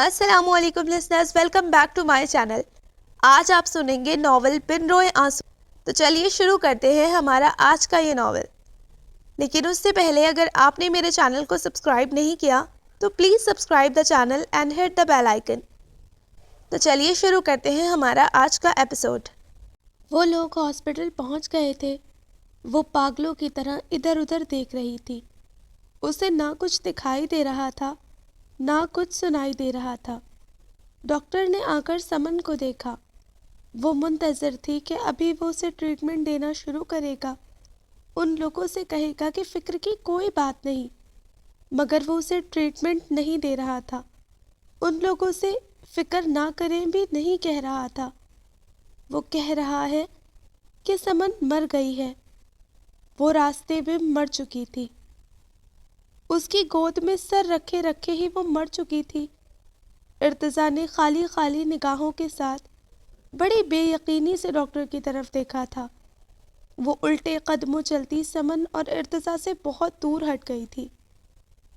السلام علیکم listeners, welcome back to my channel. آج آپ سنیں گے ناول بن روئے آنسو۔ تو چلیے شروع کرتے ہیں ہمارا آج کا یہ ناول۔ لیکن اس سے پہلے اگر آپ نے میرے چینل کو سبسکرائب نہیں کیا تو please subscribe the channel and hit the bell icon. تو چلیے شروع کرتے ہیں ہمارا آج کا ایپیسوڈ۔ وہ لوگ ہاسپٹل پہنچ گئے تھے۔ وہ پاگلوں کی طرح ادھر ادھر دیکھ رہی تھی۔ اسے نہ کچھ دکھائی دے رہا تھا نہ کچھ سنائی دے رہا تھا۔ ڈاکٹر نے آ کر سمن کو دیکھا۔ وہ منتظر تھی کہ ابھی وہ اسے ٹریٹمنٹ دینا شروع کرے گا، ان لوگوں سے کہے گا کہ فکر کی کوئی بات نہیں، مگر وہ اسے ٹریٹمنٹ نہیں دے رہا تھا۔ ان لوگوں سے فکر نہ کریں بھی نہیں کہہ رہا تھا۔ وہ کہہ رہا ہے کہ سمن مر گئی ہے۔ وہ راستے میں مر چکی تھی۔ اس کی گود میں سر رکھے رکھے ہی وہ مر چکی تھی۔ ارتضیٰ نے خالی خالی نگاہوں کے ساتھ بڑی بے یقینی سے ڈاکٹر کی طرف دیکھا تھا۔ وہ الٹے قدموں چلتی سمن اور ارتضیٰ سے بہت دور ہٹ گئی تھی۔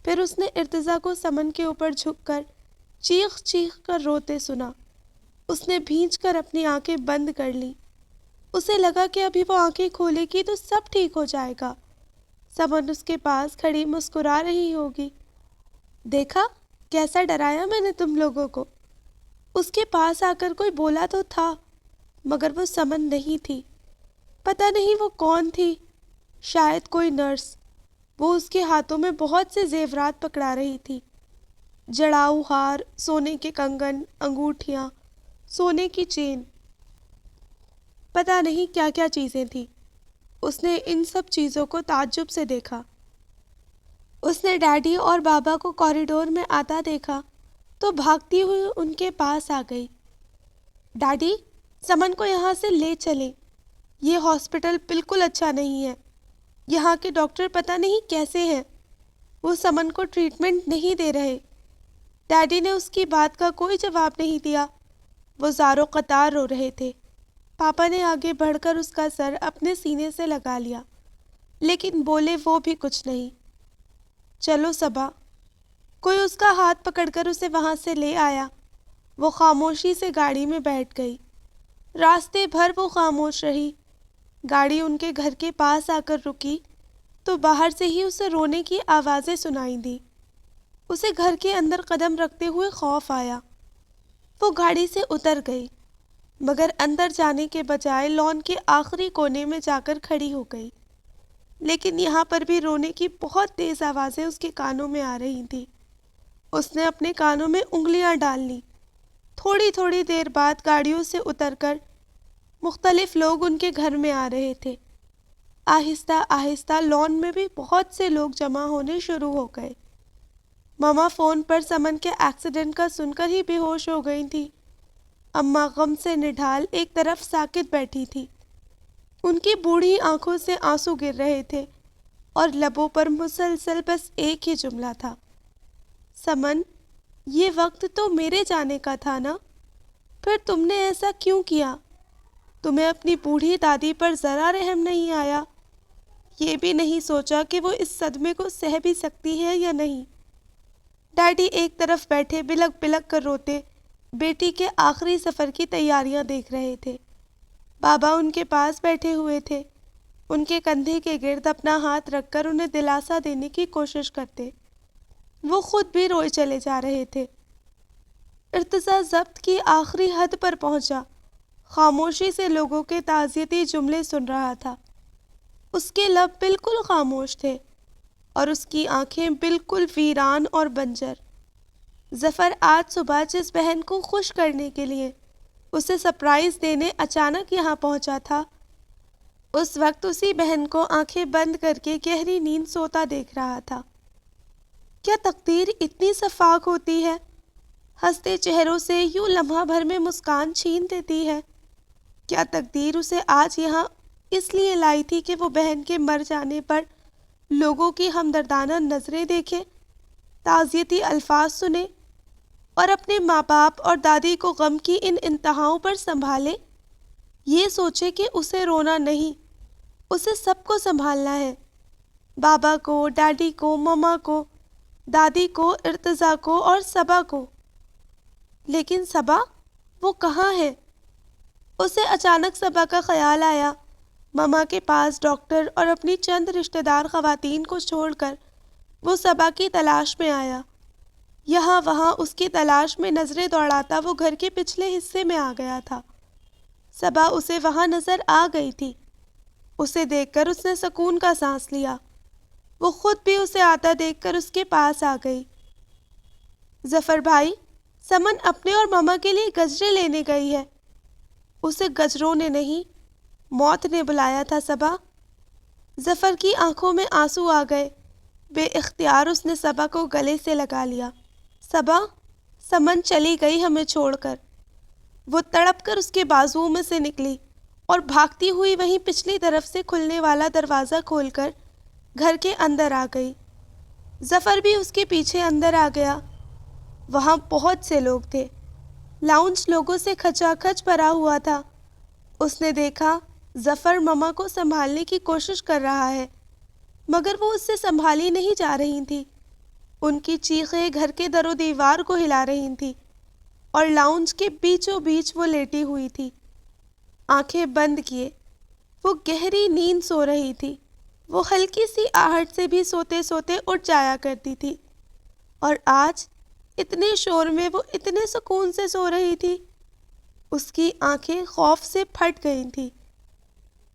پھر اس نے ارتضیٰ کو سمن کے اوپر جھک کر چیخ چیخ کر روتے سنا۔ اس نے بھینچ کر اپنی آنکھیں بند کر لی۔ اسے لگا کہ ابھی وہ آنکھیں کھولے گی تو سب ٹھیک ہو جائے گا۔ سمن اس کے پاس کھڑی مسکرا رہی ہوگی۔ دیکھا کیسا ڈرایا میں نے تم لوگوں کو۔ اس کے پاس آ کر کوئی بولا تو تھا، مگر وہ سمن نہیں تھی۔ پتہ نہیں وہ کون تھی، شاید کوئی نرس۔ وہ اس کے ہاتھوں میں بہت سے زیورات پکڑا رہی تھی، جڑاؤ ہار، سونے کے کنگن، انگوٹھیاں، سونے کی چین، پتہ نہیں کیا کیا چیزیں تھیں۔ اس نے ان سب چیزوں کو تعجب سے دیکھا۔ اس نے ڈیڈی اور بابا کو کوریڈور میں آتا دیکھا تو بھاگتی ہوئی ان کے پاس آ گئی۔ ڈیڈی، سمن کو یہاں سے لے چلیں، یہ ہاسپٹل بالکل اچھا نہیں ہے۔ یہاں کے ڈاکٹر پتہ نہیں کیسے ہیں، وہ سمن کو ٹریٹمنٹ نہیں دے رہے۔ ڈیڈی نے اس کی بات کا کوئی جواب نہیں دیا۔ وہ زارو قطار رو رہے تھے۔ پاپا نے آگے بڑھ کر اس کا سر اپنے سینے سے لگا لیا، لیکن بولے وہ بھی کچھ نہیں۔ چلو صبا، کوئی اس کا ہاتھ پکڑ کر اسے وہاں سے لے آیا۔ وہ خاموشی سے گاڑی میں بیٹھ گئی۔ راستے بھر وہ خاموش رہی۔ گاڑی ان کے گھر کے پاس آ کر رکی تو باہر سے ہی اسے رونے کی آوازیں سنائی دی۔ اسے گھر کے اندر قدم رکھتے ہوئے خوف آیا۔ وہ گاڑی سے اتر گئی، مگر اندر جانے کے بجائے لان کے آخری کونے میں جا کر کھڑی ہو گئی۔ لیکن یہاں پر بھی رونے کی بہت تیز آوازیں اس کے کانوں میں آ رہی تھیں۔ اس نے اپنے کانوں میں انگلیاں ڈال لیں۔ تھوڑی تھوڑی دیر بعد گاڑیوں سے اتر کر مختلف لوگ ان کے گھر میں آ رہے تھے۔ آہستہ آہستہ لان میں بھی بہت سے لوگ جمع ہونے شروع ہو گئے۔ ماما فون پر سمن کے ایکسیڈنٹ کا سن کر ہی بے ہوش ہو گئی تھی۔ اماں غم سے نڈھال ایک طرف ساکت بیٹھی تھی۔ ان کی بوڑھی آنکھوں سے آنسو گر رہے تھے اور لبوں پر مسلسل بس ایک ہی جملہ تھا، سمن، یہ وقت تو میرے جانے کا تھا نا، پھر تم نے ایسا کیوں کیا؟ تمہیں اپنی بوڑھی دادی پر ذرا رحم نہیں آیا؟ یہ بھی نہیں سوچا کہ وہ اس صدمے کو سہ بھی سکتی ہے یا نہیں؟ ڈیڈی ایک طرف بیٹھے بلک بلک کر روتے بیٹی کے آخری سفر کی تیاریاں دیکھ رہے تھے۔ بابا ان کے پاس بیٹھے ہوئے تھے، ان کے کندھے کے گرد اپنا ہاتھ رکھ کر انہیں دلاسا دینے کی کوشش کرتے۔ وہ خود بھی روئے چلے جا رہے تھے۔ ارتضیٰ ضبط کی آخری حد پر پہنچا، خاموشی سے لوگوں کے تعزیتی جملے سن رہا تھا۔ اس کے لب بالکل خاموش تھے اور اس کی آنکھیں بالکل ویران اور بنجر۔ ظفر آج صبح جس بہن کو خوش کرنے کے لیے اسے سرپرائز دینے اچانک یہاں پہنچا تھا، اس وقت اسی بہن کو آنکھیں بند کر کے گہری نیند سوتا دیکھ رہا تھا۔ کیا تقدیر اتنی شفاق ہوتی ہے؟ ہنستے چہروں سے یوں لمحہ بھر میں مسکان چھین دیتی ہے۔ کیا تقدیر اسے آج یہاں اس لیے لائی تھی کہ وہ بہن کے مر جانے پر لوگوں کی ہمدردانہ نظریں دیکھے، تعزیتی الفاظ سنے اور اپنے ماں باپ اور دادی کو غم کی ان انتہاؤں پر سنبھالے؟ یہ سوچے کہ اسے رونا نہیں، اسے سب کو سنبھالنا ہے، بابا کو، ڈیڈی کو، ماما کو، دادی کو، ارتضیٰ کو اور صبا کو۔ لیکن صبا وہ کہاں ہے؟ اسے اچانک صبا کا خیال آیا۔ ماما کے پاس ڈاکٹر اور اپنی چند رشتہ دار خواتین کو چھوڑ کر وہ صبا کی تلاش میں آیا۔ یہاں وہاں اس کی تلاش میں نظریں دوڑاتا وہ گھر کے پچھلے حصے میں آ گیا تھا۔ صبا اسے وہاں نظر آ گئی تھی۔ اسے دیکھ کر اس نے سکون کا سانس لیا۔ وہ خود بھی اسے آتا دیکھ کر اس کے پاس آ گئی۔ ظفر بھائی، سمن اپنے اور ماما کے لیے گجرے لینے گئی ہے۔ اسے گجروں نے نہیں، موت نے بلایا تھا صبا۔ ظفر کی آنکھوں میں آنسو آ گئے۔ بے اختیار اس نے صبا کو گلے سے لگا لیا۔ صبا، سمن چلی گئی ہمیں چھوڑ کر۔ وہ تڑپ کر اس کے بازوؤں میں سے نکلی اور بھاگتی ہوئی وہیں پچھلی طرف سے کھلنے والا دروازہ کھول کر گھر کے اندر آ گئی۔ ظفر بھی اس کے پیچھے اندر آ گیا۔ وہاں بہت سے لوگ تھے۔ لاؤنج لوگوں سے کھچا کھچ بھرا ہوا تھا۔ اس نے دیکھا ظفر ماما کو سنبھالنے کی کوشش کر رہا ہے، مگر وہ اس سے سنبھالی نہیں جا رہی تھی۔ ان کی چیخیں گھر کے در و دیوار کو ہلا رہی تھی اور لاؤنج کے بیچوں بیچ وہ لیٹی ہوئی تھی، آنکھیں بند کیے۔ وہ گہری نیند سو رہی تھی۔ وہ ہلکی سی آہٹ سے بھی سوتے سوتے اٹھ جایا کرتی تھی، اور آج اتنے شور میں وہ اتنے سکون سے سو رہی تھی۔ اس کی آنکھیں خوف سے پھٹ گئی تھیں۔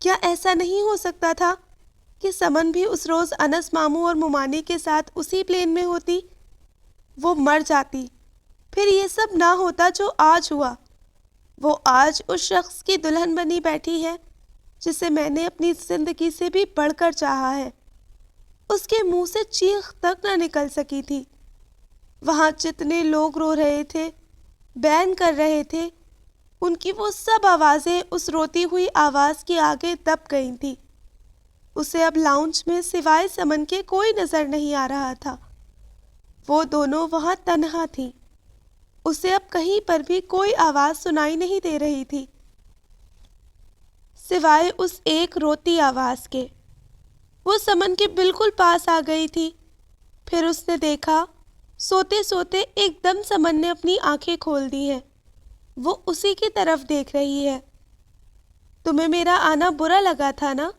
کیا ایسا نہیں ہو سکتا تھا کہ سمن بھی اس روز انس ماموں اور ممانی کے ساتھ اسی پلین میں ہوتی؟ وہ مر جاتی، پھر یہ سب نہ ہوتا جو آج ہوا۔ وہ آج اس شخص کی دلہن بنی بیٹھی ہے جسے میں نے اپنی زندگی سے بھی بڑھ کر چاہا ہے۔ اس کے منہ سے چیخ تک نہ نکل سکی تھی۔ وہاں جتنے لوگ رو رہے تھے، بین کر رہے تھے، ان کی وہ سب آوازیں اس روتی ہوئی آواز کے آگے دب گئی تھیں۔ اسے اب لاؤنج میں سوائے سمن کے کوئی نظر نہیں آ رہا تھا۔ وہ دونوں وہاں تنہا تھیں۔ اسے اب کہیں پر بھی کوئی آواز سنائی نہیں دے رہی تھی سوائے اس ایک روتی آواز کے۔ وہ سمن کے بالکل پاس آ گئی تھی۔ پھر اس نے دیکھا سوتے سوتے ایک دم سمن نے اپنی آنکھیں کھول دی ہیں۔ وہ اسی کی طرف دیکھ رہی ہے۔ تمہیں میرا آنا برا لگا تھا نا؟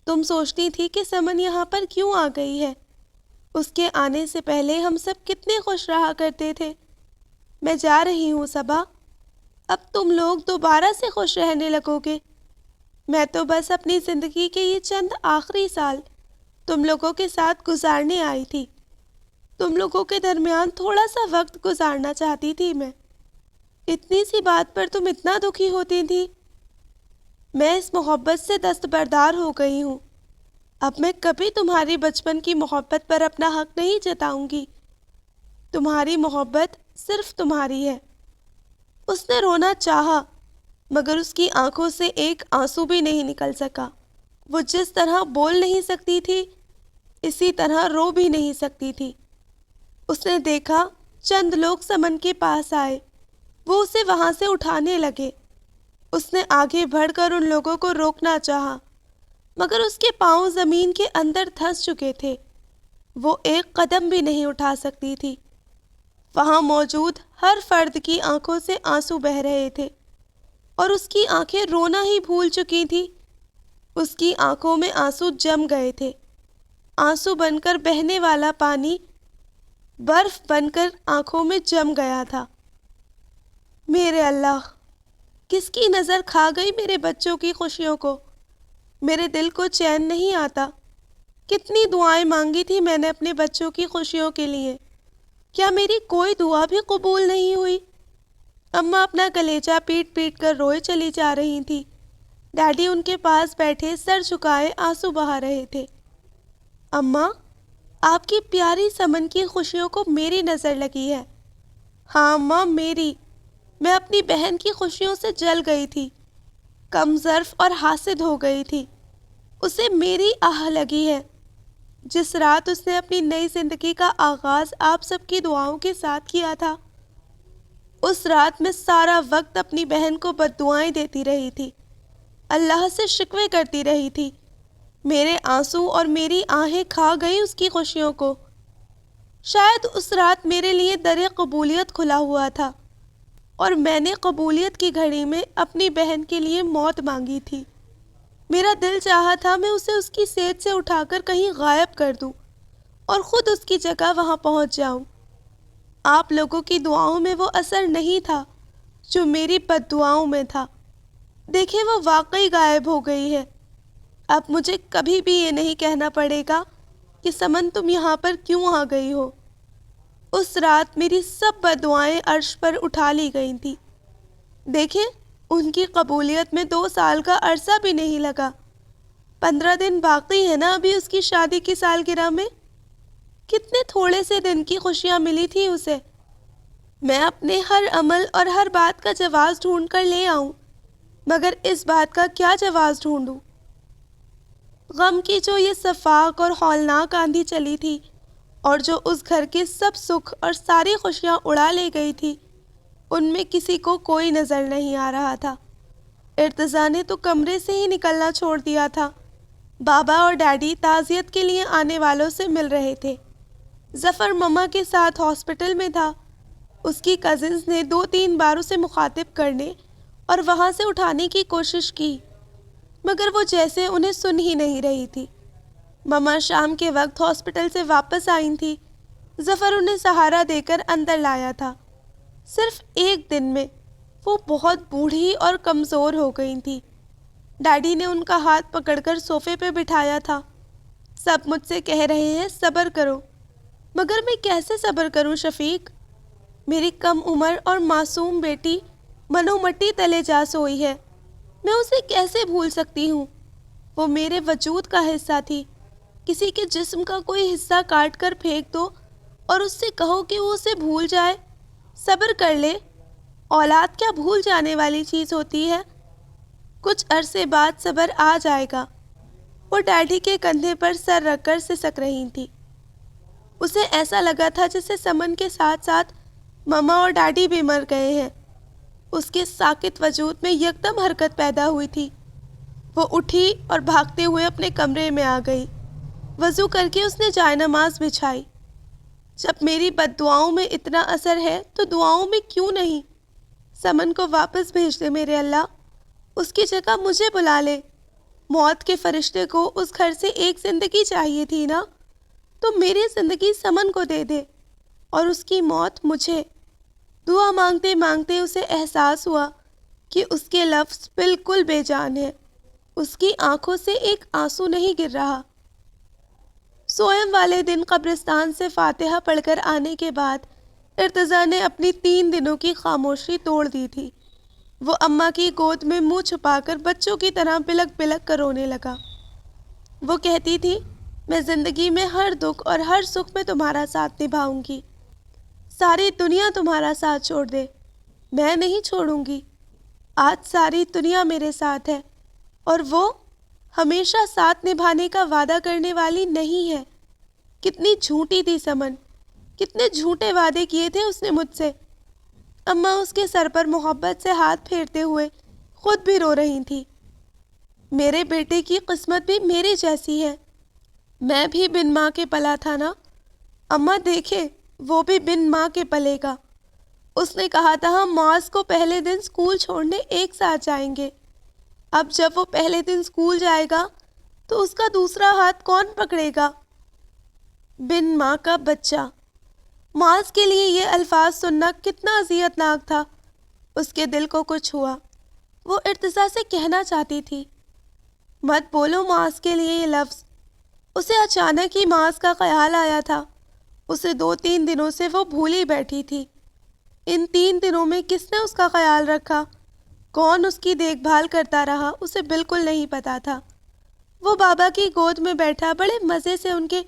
تم سوچتی تھی کہ سمن یہاں پر کیوں آ گئی ہے؟ اس کے آنے سے پہلے ہم سب کتنے خوش رہا کرتے تھے۔ میں جا رہی ہوں صبا، اب تم لوگ دوبارہ سے خوش رہنے لگو گے۔ میں تو بس اپنی زندگی کے یہ چند آخری سال تم لوگوں کے ساتھ گزارنے آئی تھی۔ تم لوگوں کے درمیان تھوڑا سا وقت گزارنا چاہتی تھی میں۔ اتنی سی بات پر تم اتنا دکھی ہوتی تھی۔ میں اس محبت سے دستبردار ہو گئی ہوں۔ اب میں کبھی تمہاری بچپن کی محبت پر اپنا حق نہیں جتاؤں گی۔ تمہاری محبت صرف تمہاری ہے۔ اس نے رونا چاہا، مگر اس کی آنکھوں سے ایک آنسو بھی نہیں نکل سکا۔ وہ جس طرح بول نہیں سکتی تھی، اسی طرح رو بھی نہیں سکتی تھی۔ اس نے دیکھا چند لوگ سمن کے پاس آئے۔ وہ اسے وہاں سے اٹھانے لگے۔ اس نے آگے بڑھ کر ان لوگوں کو روکنا چاہا، مگر اس کے پاؤں زمین کے اندر دھنس چکے تھے۔ وہ ایک قدم بھی نہیں اٹھا سکتی تھی۔ وہاں موجود ہر فرد کی آنکھوں سے آنسو بہہ رہے تھے، اور اس کی آنکھیں رونا ہی بھول چکی تھی۔ اس کی آنکھوں میں آنسو جم گئے تھے۔ آنسو بن کر بہنے والا پانی برف بن کر آنکھوں میں جم گیا تھا۔ میرے اللہ، کس کی نظر کھا گئی میرے بچوں کی خوشیوں کو؟ میرے دل کو چین نہیں آتا۔ کتنی دعائیں مانگی تھی میں نے اپنے بچوں کی خوشیوں کے لیے، کیا میری کوئی دعا بھی قبول نہیں ہوئی؟ اماں اپنا کلیجہ پیٹ پیٹ کر روئے چلی جا رہی تھی۔ ڈیڈی ان کے پاس بیٹھے سر جھکائے آنسو بہا رہے تھے۔ اماں، آپ کی پیاری سمن کی خوشیوں کو میری نظر لگی ہے۔ ہاں اماں، میری۔ میں اپنی بہن کی خوشیوں سے جل گئی تھی، کم ظرف اور حاسد ہو گئی تھی۔ اسے میری آہ لگی ہے۔ جس رات اس نے اپنی نئی زندگی کا آغاز آپ سب کی دعاؤں کے ساتھ کیا تھا، اس رات میں سارا وقت اپنی بہن کو بددعائیں دیتی رہی تھی، اللہ سے شکوے کرتی رہی تھی۔ میرے آنسو اور میری آہیں کھا گئی اس کی خوشیوں کو۔ شاید اس رات میرے لیے در قبولیت کھلا ہوا تھا۔ اور میں نے قبولیت کی گھڑی میں اپنی بہن کے لیے موت مانگی تھی۔ میرا دل چاہا تھا میں اسے اس کی صحت سے اٹھا کر کہیں غائب کر دوں اور خود اس کی جگہ وہاں پہنچ جاؤں۔ آپ لوگوں کی دعاؤں میں وہ اثر نہیں تھا جو میری بد دعاؤں میں تھا۔ دیکھیں وہ واقعی غائب ہو گئی ہے۔ اب مجھے کبھی بھی یہ نہیں کہنا پڑے گا کہ سمن تم یہاں پر کیوں آ گئی ہو۔ اس رات میری سب بد دعائیں عرش پر اٹھا لی گئی تھیں۔ دیکھیں ان کی قبولیت میں 2 سال کا عرصہ بھی نہیں لگا۔ 15 دن باقی ہے نا ابھی اس کی شادی کی سالگرہ میں۔ کتنے تھوڑے سے دن کی خوشیاں ملی تھی اسے۔ میں اپنے ہر عمل اور ہر بات کا جواز ڈھونڈ کر لے آؤں، مگر اس بات کا کیا جواز ڈھونڈوں؟ غم کی جو یہ صفاق اور ہولناک آندھی چلی تھی اور جو اس گھر کے سب سکھ اور ساری خوشیاں اڑا لے گئی تھی، ان میں کسی کو کوئی نظر نہیں آ رہا تھا۔ ارتضیٰ نے تو کمرے سے ہی نکلنا چھوڑ دیا تھا۔ بابا اور ڈیڈی تعزیت کے لیے آنے والوں سے مل رہے تھے۔ ظفر مما کے ساتھ ہاسپٹل میں تھا۔ اس کی کزنز نے 2-3 بار اسے مخاطب کرنے اور وہاں سے اٹھانے کی کوشش کی، مگر وہ جیسے انہیں سن ہی نہیں رہی تھی۔ مما شام کے وقت ہاسپٹل سے واپس آئی تھی۔ ظفر انہیں سہارا دے کر اندر لایا تھا۔ صرف 1 دن میں وہ بہت بوڑھی اور کمزور ہو گئی تھی۔ ڈیڈی نے ان کا ہاتھ پکڑ کر صوفے پہ بٹھایا تھا۔ سب مجھ سے کہہ رہے ہیں صبر کرو، مگر میں کیسے صبر کروں شفیق؟ میری کم عمر اور معصوم بیٹی منو مٹی تلے جا سوئی ہے۔ میں اسے کیسے بھول سکتی ہوں؟ وہ میرے وجود کا حصہ تھی۔ کسی کے جسم کا کوئی حصہ کاٹ کر پھینک دو اور اس سے کہو کہ وہ اسے بھول جائے، صبر کر لے۔ اولاد کیا بھول جانے والی چیز ہوتی ہے؟ کچھ عرصے بعد صبر آ جائے گا۔ وہ ڈیڈی کے کندھے پر سر رکھ کر سسک رہی تھی۔ اسے ایسا لگا تھا جیسے سمن کے ساتھ ساتھ مما اور ڈیڈی بھی مر گئے ہیں۔ اس کے ساکت وجود میں یکدم حرکت پیدا ہوئی تھی۔ وہ اٹھی اور بھاگتے ہوئے اپنے کمرے میں آ گئی۔ وضو کر کے اس نے جائے نماز بچھائی۔ جب میری بد دعاؤں میں اتنا اثر ہے تو دعاؤں میں کیوں نہیں؟ سمن کو واپس بھیج دے میرے اللہ، اس کی جگہ مجھے بلا لے۔ موت کے فرشتے کو اس گھر سے ایک زندگی چاہیے تھی نا، تو میری زندگی سمن کو دے دے اور اس کی موت مجھے۔ دعا مانگتے مانگتے اسے احساس ہوا کہ اس کے لفظ بالکل بے جان ہیں۔ اس کی آنکھوں سے ایک آنسو نہیں گر رہا۔ سوئم والے دن قبرستان سے فاتحہ پڑھ کر آنے کے بعد ارتضیٰ نے اپنی 3 دنوں کی خاموشی توڑ دی تھی۔ وہ اماں کی گود میں منہ چھپا کر بچوں کی طرح بلک بلک کر رونے لگا۔ وہ کہتی تھی، میں زندگی میں ہر دکھ اور ہر سکھ میں تمہارا ساتھ نبھاؤں گی۔ ساری دنیا تمہارا ساتھ چھوڑ دے، میں نہیں چھوڑوں گی۔ آج ساری دنیا میرے ساتھ ہے اور وہ ہمیشہ ساتھ نبھانے کا وعدہ کرنے والی نہیں ہے۔ کتنی جھوٹی تھی سمن، کتنے جھوٹے وعدے کیے تھے اس نے مجھ سے۔ اماں اس کے سر پر محبت سے ہاتھ پھیرتے ہوئے خود بھی رو رہی تھی۔ میرے بیٹے کی قسمت بھی میری جیسی ہے، میں بھی بن ماں کے پلا تھا نا۔ اماں دیکھے وہ بھی بن ماں کے پلے گا۔ اس نے کہا تھا ہم معاذ کو پہلے دن اسکول چھوڑنے ایک ساتھ جائیں گے۔ اب جب وہ پہلے دن اسکول جائے گا تو اس کا دوسرا ہاتھ کون پکڑے گا؟ بن ماں کا بچہ۔ معاذ کے لیے یہ الفاظ سننا کتنا اذیت ناک تھا۔ اس کے دل کو کچھ ہوا۔ وہ ارتضیٰ سے کہنا چاہتی تھی، مت بولو معاذ کے لیے یہ لفظ۔ اسے اچانک ہی معاذ کا خیال آیا تھا۔ اسے 2-3 دنوں سے وہ بھولی بیٹھی تھی۔ ان 3 دنوں میں کس نے اس کا خیال رکھا، کون اس کی دیکھ بھال کرتا رہا، اسے بالکل نہیں پتا تھا۔ وہ بابا کی گود میں بیٹھا بڑے مزے سے ان کے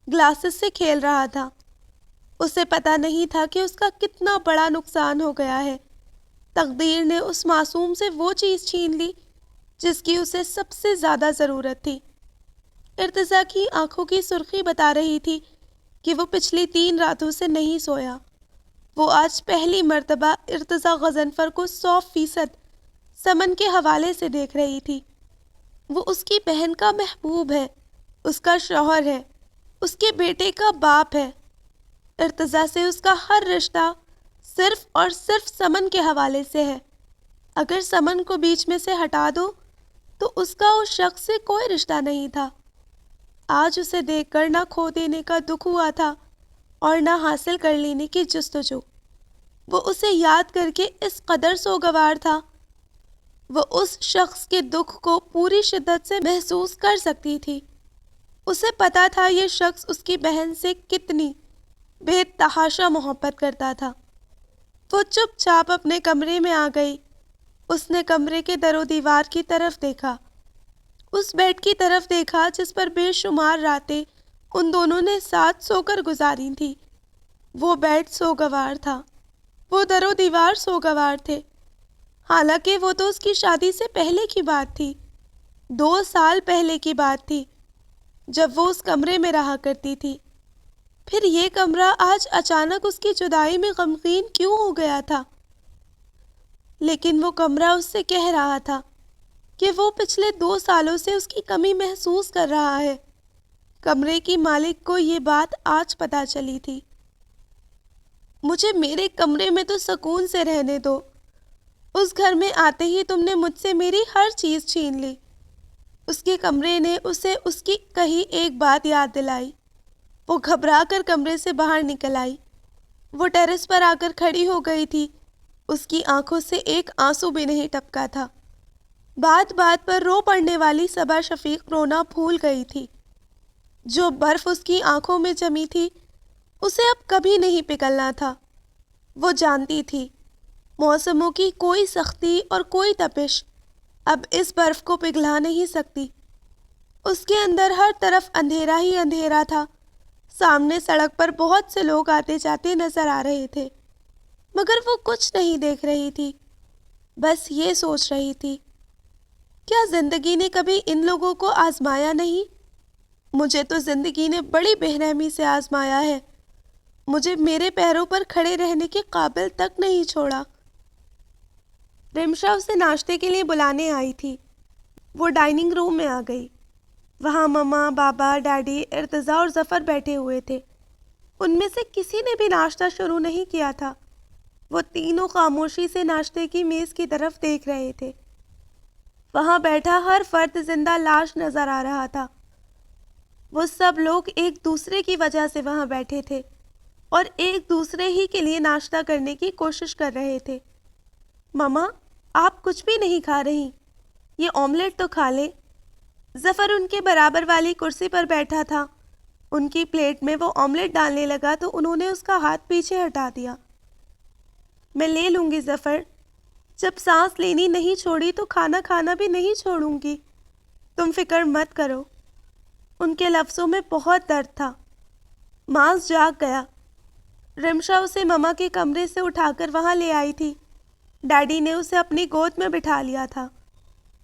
گلاسز سے کھیل رہا تھا۔ اسے پتا نہیں تھا کہ اس کا کتنا بڑا نقصان ہو گیا ہے۔ تقدیر نے اس معصوم سے وہ چیز چھین لی جس کی اسے سب سے زیادہ ضرورت تھی۔ ارتضیٰ کی آنکھوں کی سرخی بتا رہی تھی کہ وہ پچھلی 3 راتوں سے نہیں سویا۔ وہ آج پہلی مرتبہ ارتضیٰ غضنفر کو 100% سمن کے حوالے سے دیکھ رہی تھی۔ وہ اس کی بہن کا محبوب ہے، اس کا شوہر ہے، اس کے بیٹے کا باپ ہے۔ ارتضیٰ سے اس کا ہر رشتہ صرف اور صرف سمن کے حوالے سے ہے۔ اگر سمن کو بیچ میں سے ہٹا دو تو اس کا اس شخص سے کوئی رشتہ نہیں تھا۔ آج اسے دیکھ کر نہ کھو دینے کا دکھ ہوا تھا اور نہ حاصل کر لینے کی جستجو۔ وہ اسے یاد کر کے اس قدر سوگوار تھا۔ وہ اس شخص کے دکھ کو پوری شدت سے محسوس کر سکتی تھی۔ اسے پتا تھا یہ شخص اس کی بہن سے کتنی بے تحاشا محبت کرتا تھا۔ وہ چپ چاپ اپنے کمرے میں آ گئی۔ اس نے کمرے کے در و دیوار کی طرف دیکھا، اس بیڈ کی طرف دیکھا جس پر بے شمار راتیں ان دونوں نے ساتھ سو کر گزاری تھی۔ وہ بیڈ سوگوار تھا، وہ در و دیوار سوگوار تھے۔ حالانکہ وہ تو اس کی شادی سے پہلے کی بات تھی، 2 سال پہلے کی بات تھی، جب وہ اس کمرے میں رہا کرتی تھی۔ پھر یہ کمرہ آج اچانک اس کی جدائی میں غمگین کیوں ہو گیا تھا؟ لیکن وہ کمرہ اس سے کہہ رہا تھا کہ وہ پچھلے 2 سالوں سے اس کی کمی محسوس کر رہا ہے۔ کمرے کی مالک کو یہ بات آج پتہ چلی تھی۔ مجھے میرے کمرے میں تو سکون سے رہنے دو۔ اس گھر میں آتے ہی تم نے مجھ سے میری ہر چیز چھین لی۔ اس کے کمرے نے اسے اس کی کہی ایک بات یاد دلائی۔ وہ گھبرا کر کمرے سے باہر نکل آئی۔ وہ ٹیرس پر آ کر کھڑی ہو گئی تھی۔ اس کی آنکھوں سے ایک آنسو بھی نہیں ٹپکا تھا۔ بات بات پر رو پڑنے والی صبا شفیق رونا بھول گئی تھی۔ جو برف اس کی آنکھوں میں جمی تھی اسے اب کبھی نہیں پگھلنا تھا۔ وہ جانتی تھی موسموں کی کوئی سختی اور کوئی تپش اب اس برف کو پگھلا نہیں سکتی۔ اس کے اندر ہر طرف اندھیرا ہی اندھیرا تھا۔ سامنے سڑک پر بہت سے لوگ آتے جاتے نظر آ رہے تھے، مگر وہ کچھ نہیں دیکھ رہی تھی، بس یہ سوچ رہی تھی، کیا زندگی نے کبھی ان لوگوں کو آزمایا نہیں؟ مجھے تو زندگی نے بڑی بے رحمی سے آزمایا ہے۔ مجھے میرے پیروں پر کھڑے رہنے کے قابل تک نہیں چھوڑا۔ رمشا اسے ناشتے کے لیے بلانے آئی تھی۔ وہ ڈائننگ روم میں آ گئی۔ وہاں مما، بابا، ڈیڈی، ارتضیٰ اور ظفر بیٹھے ہوئے تھے۔ ان میں سے کسی نے بھی ناشتہ شروع نہیں کیا تھا۔ وہ تینوں خاموشی سے ناشتے کی میز کی طرف دیکھ رہے تھے۔ وہاں بیٹھا ہر فرد زندہ لاش نظر آ رہا تھا۔ وہ سب لوگ ایک دوسرے کی وجہ سے وہاں بیٹھے تھے اور ایک دوسرے ہی کے لیے ناشتہ کرنے کی کوشش کر رہے تھے۔ مما، آپ کچھ بھی نہیں کھا رہی، یہ آملیٹ تو کھا لیں۔ ظفر ان کے برابر والی کرسی پر بیٹھا تھا۔ ان کی پلیٹ میں وہ آملیٹ ڈالنے لگا تو انہوں نے اس کا ہاتھ پیچھے ہٹا دیا۔ میں لے لوں گی ظفر، جب سانس لینی نہیں چھوڑی تو کھانا کھانا بھی نہیں چھوڑوں گی، تم فکر مت کرو۔ ان کے لفظوں میں بہت درد تھا۔ ماس جاگ گیا۔ رمشا اسے مما کے کمرے سے اٹھا کر وہاں لے آئی تھی۔ ڈیڈی نے اسے اپنی گود میں بٹھا لیا تھا،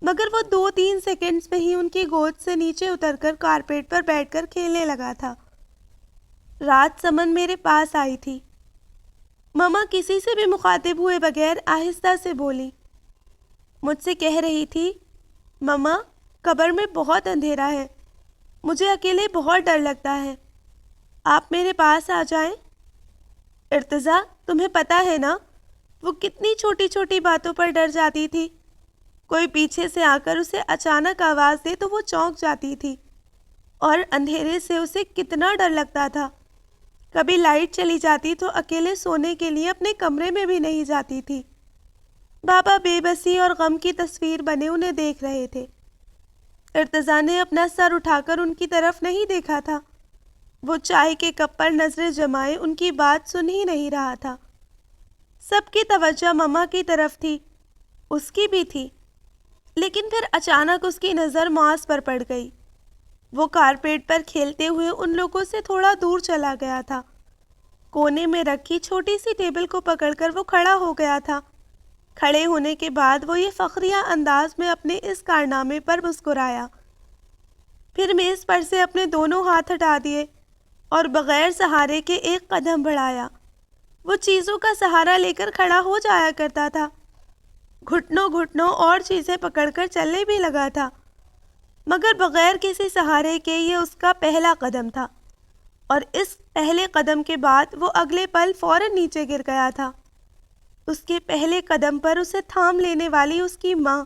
مگر وہ 2-3 سیکنڈز میں ہی ان کی گود سے نیچے اتر کر کارپیٹ پر بیٹھ کر کھیلنے لگا تھا۔ رات سمن میرے پاس آئی تھی۔ مما کسی سے بھی مخاطب ہوئے بغیر آہستہ سے بولی۔ مجھ سے کہہ رہی تھی، مما قبر میں بہت اندھیرا ہے، مجھے اکیلے بہت ڈر لگتا ہے، آپ میرے پاس آ جائیں۔ ارتضیٰ، تمہیں پتہ ہے نا وہ کتنی چھوٹی چھوٹی باتوں پر ڈر جاتی تھی۔ کوئی پیچھے سے آ کر اسے اچانک آواز دے تو وہ چونک جاتی تھی، اور اندھیرے سے اسے کتنا ڈر لگتا تھا۔ کبھی لائٹ چلی جاتی تو اکیلے سونے کے لیے اپنے کمرے میں بھی نہیں جاتی تھی۔ بابا بے بسی اور غم کی تصویر بنے انہیں دیکھ رہے تھے۔ ارتضیٰ نے اپنا سر اٹھا کر ان کی طرف نہیں دیکھا تھا۔ وہ چائے کے کپ پر نظریں جمائے ان کی بات سن ہی نہیں رہا تھا۔ سب کی توجہ مما کی طرف تھی، اس کی بھی تھی، لیکن پھر اچانک اس کی نظر معاذ پر پڑ گئی۔ وہ کارپیٹ پر کھیلتے ہوئے ان لوگوں سے تھوڑا دور چلا گیا تھا۔ کونے میں رکھی چھوٹی سی ٹیبل کو پکڑ کر وہ کھڑا ہو گیا تھا۔ کھڑے ہونے کے بعد وہ یہ فخریہ انداز میں اپنے اس کارنامے پر مسکرایا، پھر میز پر سے اپنے دونوں ہاتھ ہٹا دیے اور بغیر سہارے کے ایک قدم بڑھایا۔ وہ چیزوں کا سہارا لے کر کھڑا ہو جایا کرتا تھا، گھٹنوں گھٹنوں اور چیزیں پکڑ کر چلنے بھی لگا تھا، مگر بغیر کسی سہارے کے یہ اس کا پہلا قدم تھا، اور اس پہلے قدم کے بعد وہ اگلے پل فوراً نیچے گر گیا تھا۔ اس کے پہلے قدم پر اسے تھام لینے والی اس کی ماں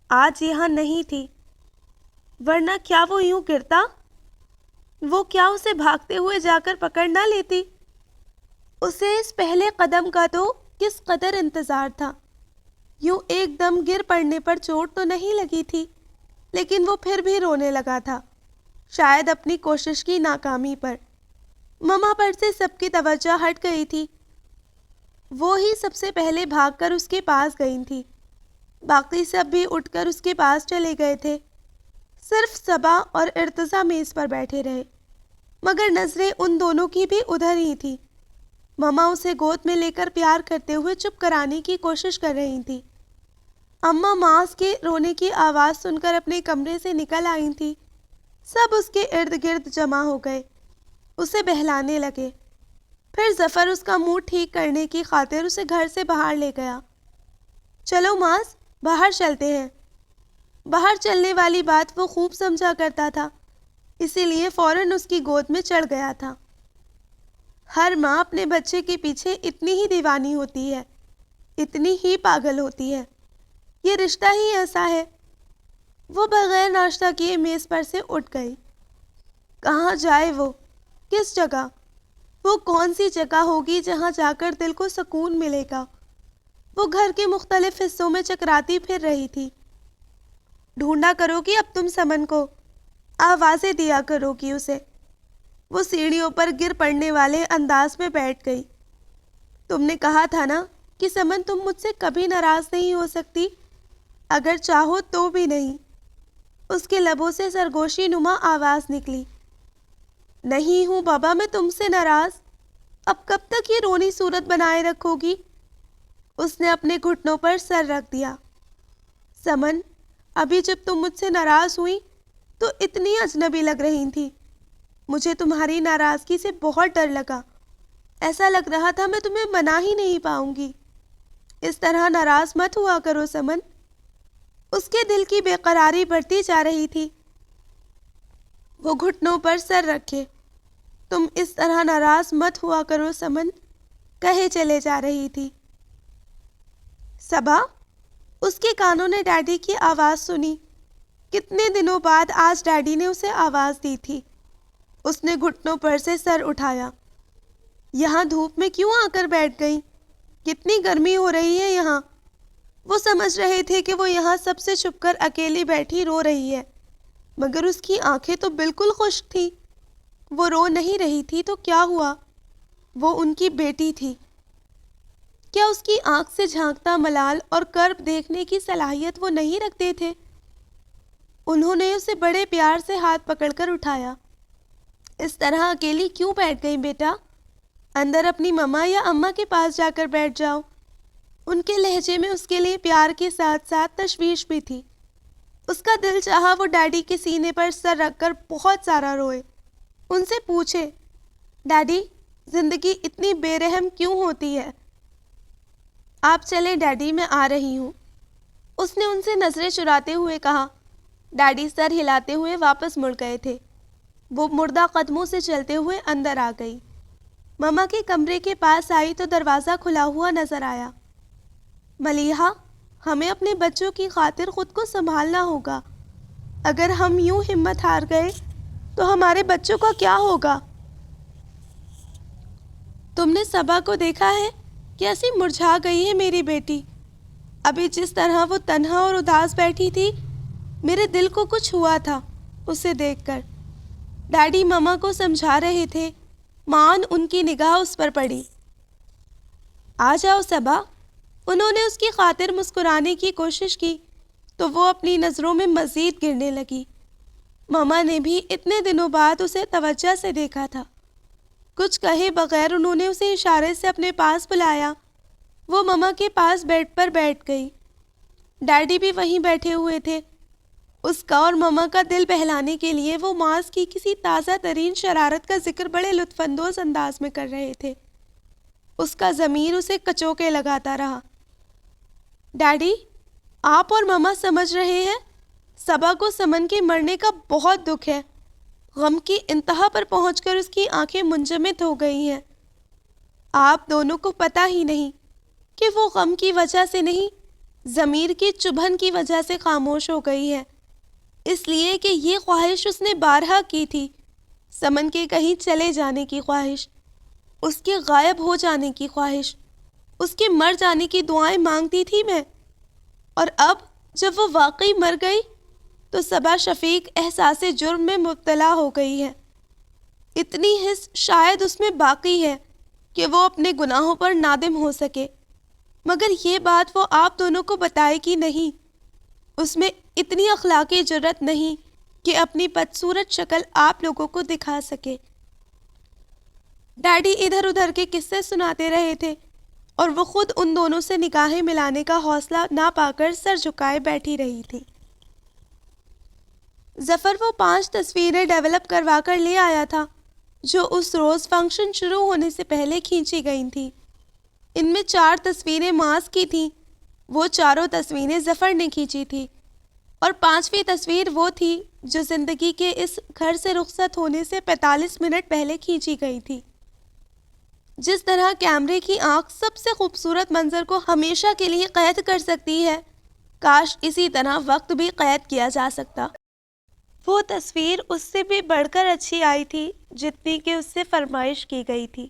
آج یہاں نہیں تھی، ورنہ کیا وہ یوں گرتا؟ وہ کیا اسے بھاگتے ہوئے جا کر پکڑ نہ لیتی؟ اسے اس پہلے قدم کا تو کس قدر انتظار تھا۔ یوں ایک دم گر پڑنے پر چوٹ تو نہیں لگی تھی، لیکن وہ پھر بھی رونے لگا تھا، شاید اپنی کوشش کی ناکامی پر۔ مما پر سے سب کی توجہ ہٹ گئی تھی، وہ ہی سب سے پہلے بھاگ کر اس کے پاس گئی تھی۔ باقی سب بھی اٹھ کر اس کے پاس چلے گئے تھے، صرف صبا اور ارتضیٰ میز پر بیٹھے رہے، مگر نظریں ان دونوں کی بھی ادھر ہی تھی۔ مما اسے گود میں لے کر پیار کرتے ہوئے چپ کرانے کی کوشش کر رہی تھی۔ اماں ماس کے رونے کی آواز سن کر اپنے کمرے سے نکل آئی تھی۔ سب اس کے ارد گرد جمع ہو گئے، اسے بہلانے لگے۔ پھر ظفر اس کا منہ ٹھیک کرنے کی خاطر اسے گھر سے باہر لے گیا۔ چلو ماس، باہر چلتے ہیں۔ باہر چلنے والی بات وہ خوب سمجھا کرتا تھا، اسی لیے فوراً اس کی گود میں چڑھ گیا تھا۔ ہر ماں اپنے بچے کے پیچھے اتنی ہی دیوانی ہوتی ہے، اتنی ہی پاگل ہوتی ہے، یہ رشتہ ہی ایسا ہے۔ وہ بغیر ناشتہ کیے میز پر سے اٹھ گئی۔ کہاں جائے وہ؟ کس جگہ؟ وہ کون سی جگہ ہوگی جہاں جا کر دل کو سکون ملے گا؟ وہ گھر کے مختلف حصوں میں چکراتی پھر رہی تھی۔ ڈھونڈا کرو گی اب تم سمن کو، آوازیں دیا کرو گی اسے۔ وہ سیڑھیوں پر گر پڑنے والے انداز میں بیٹھ گئی۔ تم نے کہا تھا نا کہ سمن تم مجھ سے کبھی ناراض نہیں ہو سکتی، اگر چاہو تو بھی نہیں۔ اس کے لبوں سے سرگوشی نما آواز نکلی۔ نہیں ہوں بابا میں تم سے ناراض، اب کب تک یہ رونی صورت بنائے رکھو گی؟ اس نے اپنے گھٹنوں پر سر رکھ دیا۔ سمن، ابھی جب تم مجھ سے ناراض ہوئی تو اتنی اجنبی لگ رہی تھی، مجھے تمہاری ناراضگی سے بہت ڈر لگا، ایسا لگ رہا تھا میں تمہیں منا ہی نہیں پاؤں گی۔ اس طرح ناراض مت ہوا کرو سمن۔ اس کے دل کی بے قراری بڑھتی جا رہی تھی۔ وہ گھٹنوں پر سر رکھے۔ تم اس طرح ناراض مت ہوا کرو سمن، کہے چلے جا رہی تھی۔ صبا، اس کے کانوں نے ڈیڈی کی آواز سنی۔ کتنے دنوں بعد آج ڈیڈی نے اسے آواز دی تھی۔ اس نے گھٹنوں پر سے سر اٹھایا۔ یہاں دھوپ میں کیوں آ کر بیٹھ گئی؟ کتنی گرمی ہو رہی ہے یہاں۔ وہ سمجھ رہے تھے کہ وہ یہاں سب سے چھپ کر اکیلی بیٹھی رو رہی ہے، مگر اس کی آنکھیں تو بالکل خشک تھی۔ وہ رو نہیں رہی تھی تو کیا ہوا؟ وہ ان کی بیٹی تھی۔ کیا اس کی آنکھ سے جھانکتا ملال اور کرب دیکھنے کی صلاحیت وہ نہیں رکھتے تھے؟ انہوں نے اسے بڑے پیار سے ہاتھ پکڑ کر اٹھایا۔ اس طرح اکیلی کیوں بیٹھ گئی بیٹا؟ اندر اپنی مما یا اماں کے پاس جا کر بیٹھ جاؤ۔ ان کے لہجے میں اس کے لیے پیار کے ساتھ ساتھ تشویش بھی تھی۔ اس کا دل چاہا وہ ڈیڈی کے سینے پر سر رکھ کر بہت سارا روئے، ان سے پوچھے، ڈیڈی زندگی اتنی بے رحم کیوں ہوتی ہے؟ آپ چلیں ڈیڈی، میں آ رہی ہوں، اس نے ان سے نظریں چراتے ہوئے کہا۔ ڈیڈی سر ہلاتے ہوئے واپس مڑ گئے تھے۔ وہ مردہ قدموں سے چلتے ہوئے اندر آ گئی۔ مما کے کمرے کے پاس آئی تو دروازہ کھلا ہوا نظر آیا۔ ملیحہ، ہمیں اپنے بچوں کی خاطر خود کو سنبھالنا ہوگا، اگر ہم یوں ہمت ہار گئے تو ہمارے بچوں کا کیا ہوگا؟ تم نے صبا کو دیکھا ہے؟ کیسی مرجھا گئی ہے میری بیٹی۔ ابھی جس طرح وہ تنہا اور اداس بیٹھی تھی، میرے دل کو کچھ ہوا تھا اسے دیکھ کر۔ ڈیڈی مما کو سمجھا رہے تھے، مان ان کی نگاہ اس پر پڑی۔ آ جاؤ صبا۔ انہوں نے اس کی خاطر مسکرانے کی کوشش کی تو وہ اپنی نظروں میں مزید گرنے لگی۔ مما نے بھی اتنے دنوں بعد اسے توجہ سے دیکھا تھا۔ کچھ کہے بغیر انہوں نے اسے اشارے سے اپنے پاس بلایا۔ وہ مما کے پاس بیڈ پر بیٹھ گئی۔ ڈیڈی بھی وہیں بیٹھے ہوئے تھے۔ اس کا اور مما کا دل بہلانے کے لیے وہ ماس کی کسی تازہ ترین شرارت کا ذکر بڑے لطف اندوز انداز میں کر رہے تھے۔ اس کا ضمیر اسے کچوکے لگاتا رہا۔ ڈیڈی، آپ اور مما سمجھ رہے ہیں، صبا کو سمن کے مرنے کا بہت دکھ ہے۔ غم کی انتہا پر پہنچ کر اس کی آنکھیں منجمد ہو گئی ہیں۔ آپ دونوں کو پتہ ہی نہیں کہ وہ غم کی وجہ سے نہیں، ضمیر کی چبھن کی وجہ سے خاموش ہو گئی ہے، اس لیے کہ یہ خواہش اس نے بارہا کی تھی، سمن کے کہیں چلے جانے کی خواہش، اس کے غائب ہو جانے کی خواہش، اس کے مر جانے کی دعائیں مانگتی تھی میں، اور اب جب وہ واقعی مر گئی تو صبا شفیق احساس جرم میں مبتلا ہو گئی ہے۔ اتنی حس شاید اس میں باقی ہے کہ وہ اپنے گناہوں پر نادم ہو سکے، مگر یہ بات وہ آپ دونوں کو بتائے گی نہیں۔ اس میں اتنی اخلاقی جرت نہیں کہ اپنی بدصورت شکل آپ لوگوں کو دکھا سکے۔ ڈیڈی ادھر ادھر کے قصے سناتے رہے تھے اور وہ خود ان دونوں سے نگاہیں ملانے کا حوصلہ نہ پا کر سر جھکائے بیٹھی رہی تھی۔ ظفر وہ 5 تصویریں ڈیولپ کروا کر لے آیا تھا جو اس روز فنکشن شروع ہونے سے پہلے کھینچی گئی تھیں۔ ان میں 4 تصویریں معاذ کی تھیں، وہ چاروں تصویریں ظفر نے کھینچی تھی، اور 5ویں تصویر وہ تھی جو زندگی کے اس گھر سے رخصت ہونے سے 45 منٹ پہلے کھینچی گئی تھی۔ جس طرح کیمرے کی آنکھ سب سے خوبصورت منظر کو ہمیشہ کے لیے قید کر سکتی ہے، کاش اسی طرح وقت بھی قید کیا جا سکتا۔ وہ تصویر اس سے بھی بڑھ کر اچھی آئی تھی جتنی کہ اس سے فرمائش کی گئی تھی۔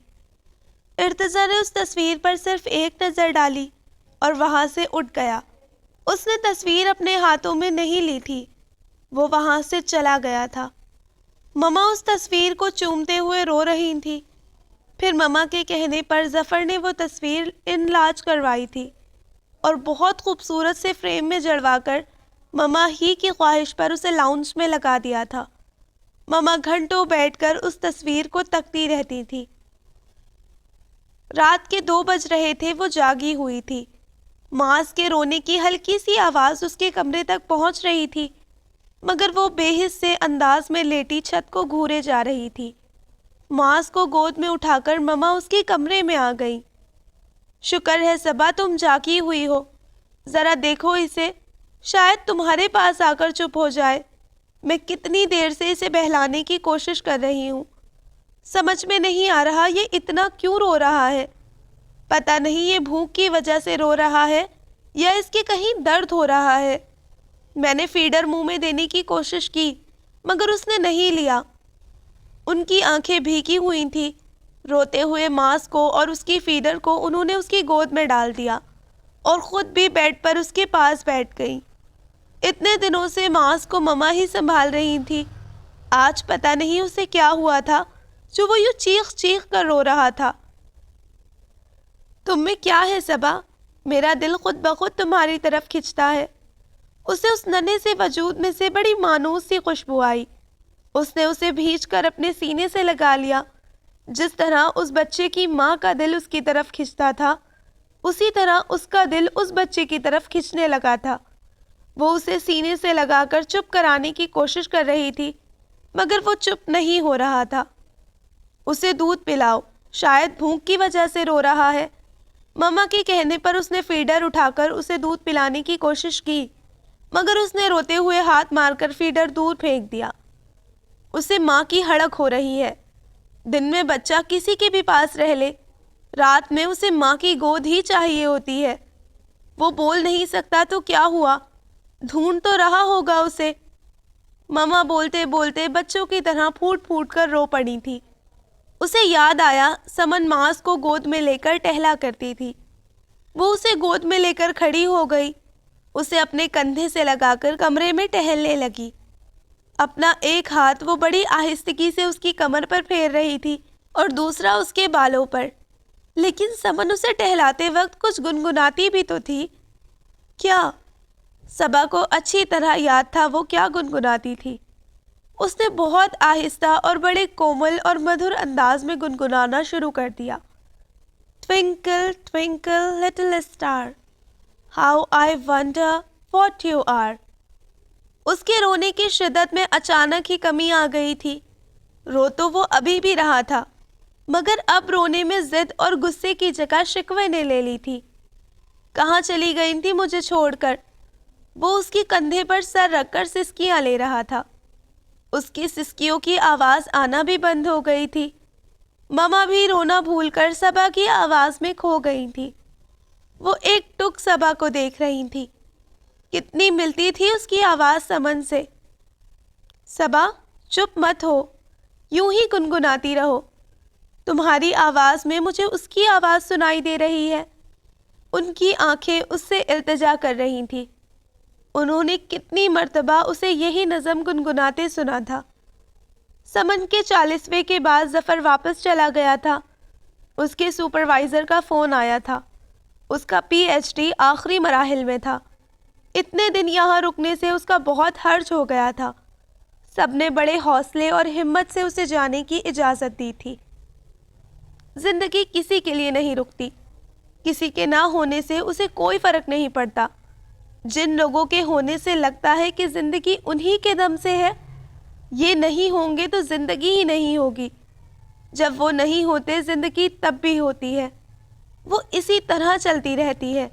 ارتضیٰ نے اس تصویر پر صرف ایک نظر ڈالی اور وہاں سے اٹھ گیا۔ اس نے تصویر اپنے ہاتھوں میں نہیں لی تھی، وہ وہاں سے چلا گیا تھا۔ مما اس تصویر کو چومتے ہوئے رو رہی تھی۔ پھر مما کے کہنے پر ظفر نے وہ تصویر انلارج کروائی تھی اور بہت خوبصورت سے فریم میں جڑوا کر مما ہی کی خواہش پر اسے لاؤنج میں لگا دیا تھا۔ مما گھنٹوں بیٹھ کر اس تصویر کو تکتی رہتی تھی۔ رات کے 2 بج رہے تھے، وہ جاگی ہوئی تھی۔ معاذ کے رونے کی ہلکی سی آواز اس کے کمرے تک پہنچ رہی تھی، مگر وہ بے حس سے انداز میں لیٹی چھت کو گھورے جا رہی تھی۔ معاذ کو گود میں اٹھا کر مما اس کے کمرے میں آ گئی۔ شکر ہے صبا تم جاگی ہوئی ہو، ذرا دیکھو اسے، شاید تمہارے پاس آ کر چپ ہو جائے۔ میں کتنی دیر سے اسے بہلانے کی کوشش کر رہی ہوں، سمجھ میں نہیں آ رہا یہ اتنا کیوں رو رہا ہے۔ پتہ نہیں یہ بھوک کی وجہ سے رو رہا ہے یا اس کے کہیں درد ہو رہا ہے۔ میں نے فیڈر منہ میں دینے کی کوشش کی مگر اس نے نہیں لیا۔ ان کی آنکھیں بھیگی ہوئی تھیں۔ روتے ہوئے معاذ کو اور اس کی فیڈر کو انہوں نے اس کی گود میں ڈال دیا اور خود بھی بیڈ پر اس کے پاس بیٹھ گئی۔ اتنے دنوں سے معاذ کو مما ہی سنبھال رہی تھی، آج پتہ نہیں اسے کیا ہوا تھا جو وہ یوں چیخ چیخ کر رو رہا تھا۔ تم میں کیا ہے صبا؟ میرا دل خود بخود تمہاری طرف کھنچتا ہے۔ اسے اس ننھے سے وجود میں سے بڑی مانوس سی خوشبو آئی۔ اس نے اسے بھینچ کر اپنے سینے سے لگا لیا۔ جس طرح اس بچے کی ماں کا دل اس کی طرف کھنچتا تھا، اسی طرح اس کا دل اس بچے کی طرف کھنچنے لگا تھا۔ وہ اسے سینے سے لگا کر چپ کرانے کی کوشش کر رہی تھی مگر وہ چپ نہیں ہو رہا تھا۔ اسے دودھ پلاؤ، شاید بھوک کی وجہ سے رو رہا ہے۔ مما کے کہنے پر اس نے فیڈر اٹھا کر اسے دودھ پلانے کی کوشش کی مگر اس نے روتے ہوئے ہاتھ مار کر فیڈر دور پھینک دیا۔ اسے ماں کی ہڑک ہو رہی ہے۔ دن میں بچہ کسی کے بھی پاس رہ لے، رات میں اسے ماں کی گود ہی چاہیے ہوتی ہے۔ وہ بول نہیں سکتا تو کیا ہوا، ڈھونڈ تو رہا ہوگا اسے۔ مما بولتے بولتے بچوں کی طرح پھوٹ پھوٹ کر رو پڑی تھی۔ اسے یاد آیا سمن معاذ کو گود میں لے کر ٹہلا کرتی تھی۔ وہ اسے گود میں لے کر کھڑی ہو گئی، اسے اپنے کندھے سے لگا کر کمرے میں ٹہلنے لگی۔ اپنا ایک ہاتھ وہ بڑی آہستگی سے اس کی کمر پر پھیر رہی تھی اور دوسرا اس کے بالوں پر، لیکن سمن اسے ٹہلاتے وقت کچھ گنگناتی بھی تو تھی۔ کیا؟ صبا کو اچھی طرح یاد تھا وہ کیا گنگناتی تھی۔ اس نے بہت آہستہ اور بڑے کومل اور مدھر انداز میں گنگنانا شروع کر دیا۔ Twinkle, twinkle, little star, how I wonder what you are. اس کے رونے کی شدت میں اچانک ہی کمی آ گئی تھی۔ رو تو وہ ابھی بھی رہا تھا مگر اب رونے میں ضد اور غصے کی جگہ شکوے نے لے لی تھی۔ کہاں چلی گئی تھی مجھے چھوڑ کر؟ وہ اس کی کندھے پر سر رکھ کر سسکیاں لے رہا تھا۔ اس کی سسکیوں کی آواز آنا بھی بند ہو گئی تھی۔ مما بھی رونا بھول کر صبا کی آواز میں کھو گئی تھی۔ وہ ایک ٹک صبا کو دیکھ رہی تھی. کتنی ملتی تھی اس کی آواز سمن سے. صبا چپ مت ہو، یوں ہی گنگناتی رہو. تمہاری آواز میں مجھے اس کی آواز سنائی دے رہی ہے. ان کی آنکھیں اس سے التجا کر رہی تھیں. انہوں نے کتنی مرتبہ اسے یہی نظم گنگناتے سنا تھا. سمن کے 40ویں کے بعد ظفر واپس چلا گیا تھا. اس کے سپروائزر کا فون آیا تھا. اس کا پی ایچ ڈی آخری مراحل میں تھا. اتنے دن یہاں رکنے سے اس کا بہت حرج ہو گیا تھا. سب نے بڑے حوصلے اور ہمت سے اسے جانے کی اجازت دی تھی. زندگی کسی کے لیے نہیں رکتی. کسی کے نہ ہونے سے اسے کوئی فرق نہیں پڑتا. جن لوگوں کے ہونے سے لگتا ہے کہ زندگی انہی کے دم سے ہے، یہ نہیں ہوں گے تو زندگی ہی نہیں ہوگی. جب وہ نہیں ہوتے زندگی تب بھی ہوتی ہے. وہ اسی طرح چلتی رہتی ہے.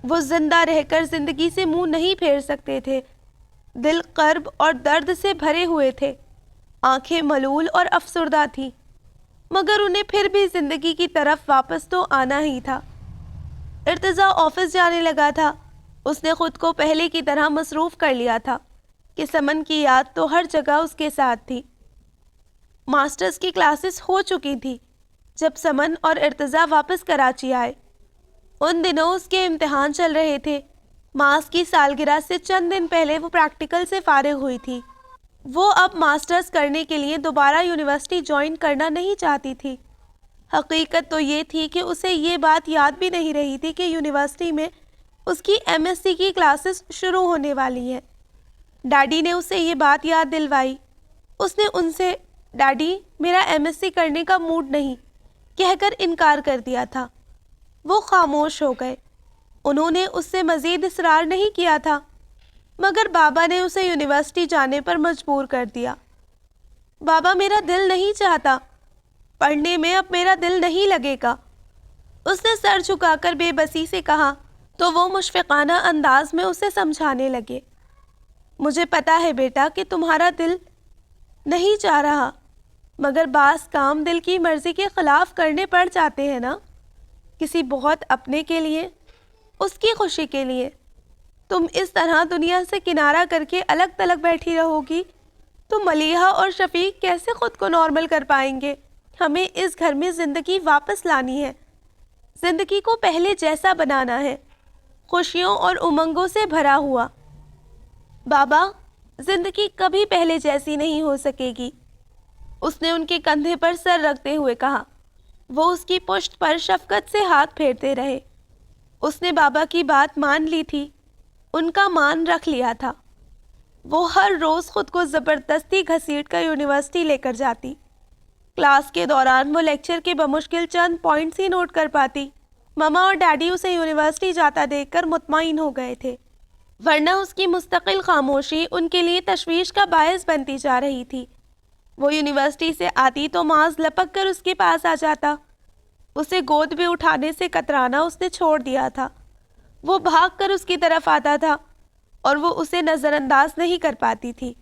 وہ زندہ رہ کر زندگی سے منہ نہیں پھیر سکتے تھے. دل کرب اور درد سے بھرے ہوئے تھے. آنکھیں ملول اور افسردہ تھیں، مگر انہیں پھر بھی زندگی کی طرف واپس تو آنا ہی تھا. ارتضیٰ آفس جانے لگا تھا. اس نے خود کو پہلے کی طرح مصروف کر لیا تھا کہ سمن کی یاد تو ہر جگہ اس کے ساتھ تھی. ماسٹرز کی کلاسز ہو چکی تھی جب سمن اور ارتضیٰ واپس کراچی آئے. ان دنوں اس کے امتحان چل رہے تھے. ماس کی سالگرہ سے چند دن پہلے وہ پریکٹیکل سے فارغ ہوئی تھی. وہ اب ماسٹرز کرنے کے لیے دوبارہ یونیورسٹی جوائن کرنا نہیں چاہتی تھی. حقیقت تو یہ تھی کہ اسے یہ بات یاد بھی نہیں رہی تھی کہ یونیورسٹی میں اس کی ایم ایس سی کی کلاسز شروع ہونے والی ہیں. ڈیڈی نے اسے یہ بات یاد دلوائی. اس نے ان سے ڈیڈی میرا ایم ایس سی کرنے کا موڈ نہیں کہہ کر انکار کر دیا تھا. وہ خاموش ہو گئے. انہوں نے اس سے مزید اصرار نہیں کیا تھا، مگر بابا نے اسے یونیورسٹی جانے پر مجبور کر دیا. بابا میرا دل نہیں چاہتا، پڑھنے میں اب میرا دل نہیں لگے گا. اس نے سر جھکا کر بے بسی سے کہا تو وہ مشفقانہ انداز میں اسے سمجھانے لگے. مجھے پتا ہے بیٹا کہ تمہارا دل نہیں چاہ رہا، مگر بعض کام دل کی مرضی کے خلاف کرنے پڑ جاتے ہیں نا. کسی بہت اپنے کے لیے، اس کی خوشی کے لیے. تم اس طرح دنیا سے کنارہ کر کے الگ تلگ بیٹھی رہو گی تو ملیحہ اور شفیق کیسے خود کو نارمل کر پائیں گے؟ ہمیں اس گھر میں زندگی واپس لانی ہے. زندگی کو پہلے جیسا بنانا ہے، خوشیوں اور امنگوں سے بھرا ہوا. بابا زندگی کبھی پہلے جیسی نہیں ہو سکے گی. اس نے ان کے کندھے پر سر رکھتے ہوئے کہا. وہ اس کی پشت پر شفقت سے ہاتھ پھیرتے رہے. اس نے بابا کی بات مان لی تھی، ان کا مان رکھ لیا تھا. وہ ہر روز خود کو زبردستی گھسیٹ کر یونیورسٹی لے کر جاتی. کلاس کے دوران وہ لیکچر کے بمشکل چند پوائنٹس ہی نوٹ کر پاتی. ماما اور ڈیڈی اسے یونیورسٹی جاتا دیکھ کر مطمئن ہو گئے تھے، ورنہ اس کی مستقل خاموشی ان کے لیے تشویش کا باعث بنتی جا رہی تھی. وہ یونیورسٹی سے آتی تو معاذ لپک کر اس کے پاس آ جاتا. اسے گود میں اٹھانے سے کترانا اس نے چھوڑ دیا تھا. وہ بھاگ کر اس کی طرف آتا تھا اور وہ اسے نظر انداز نہیں کر پاتی تھی.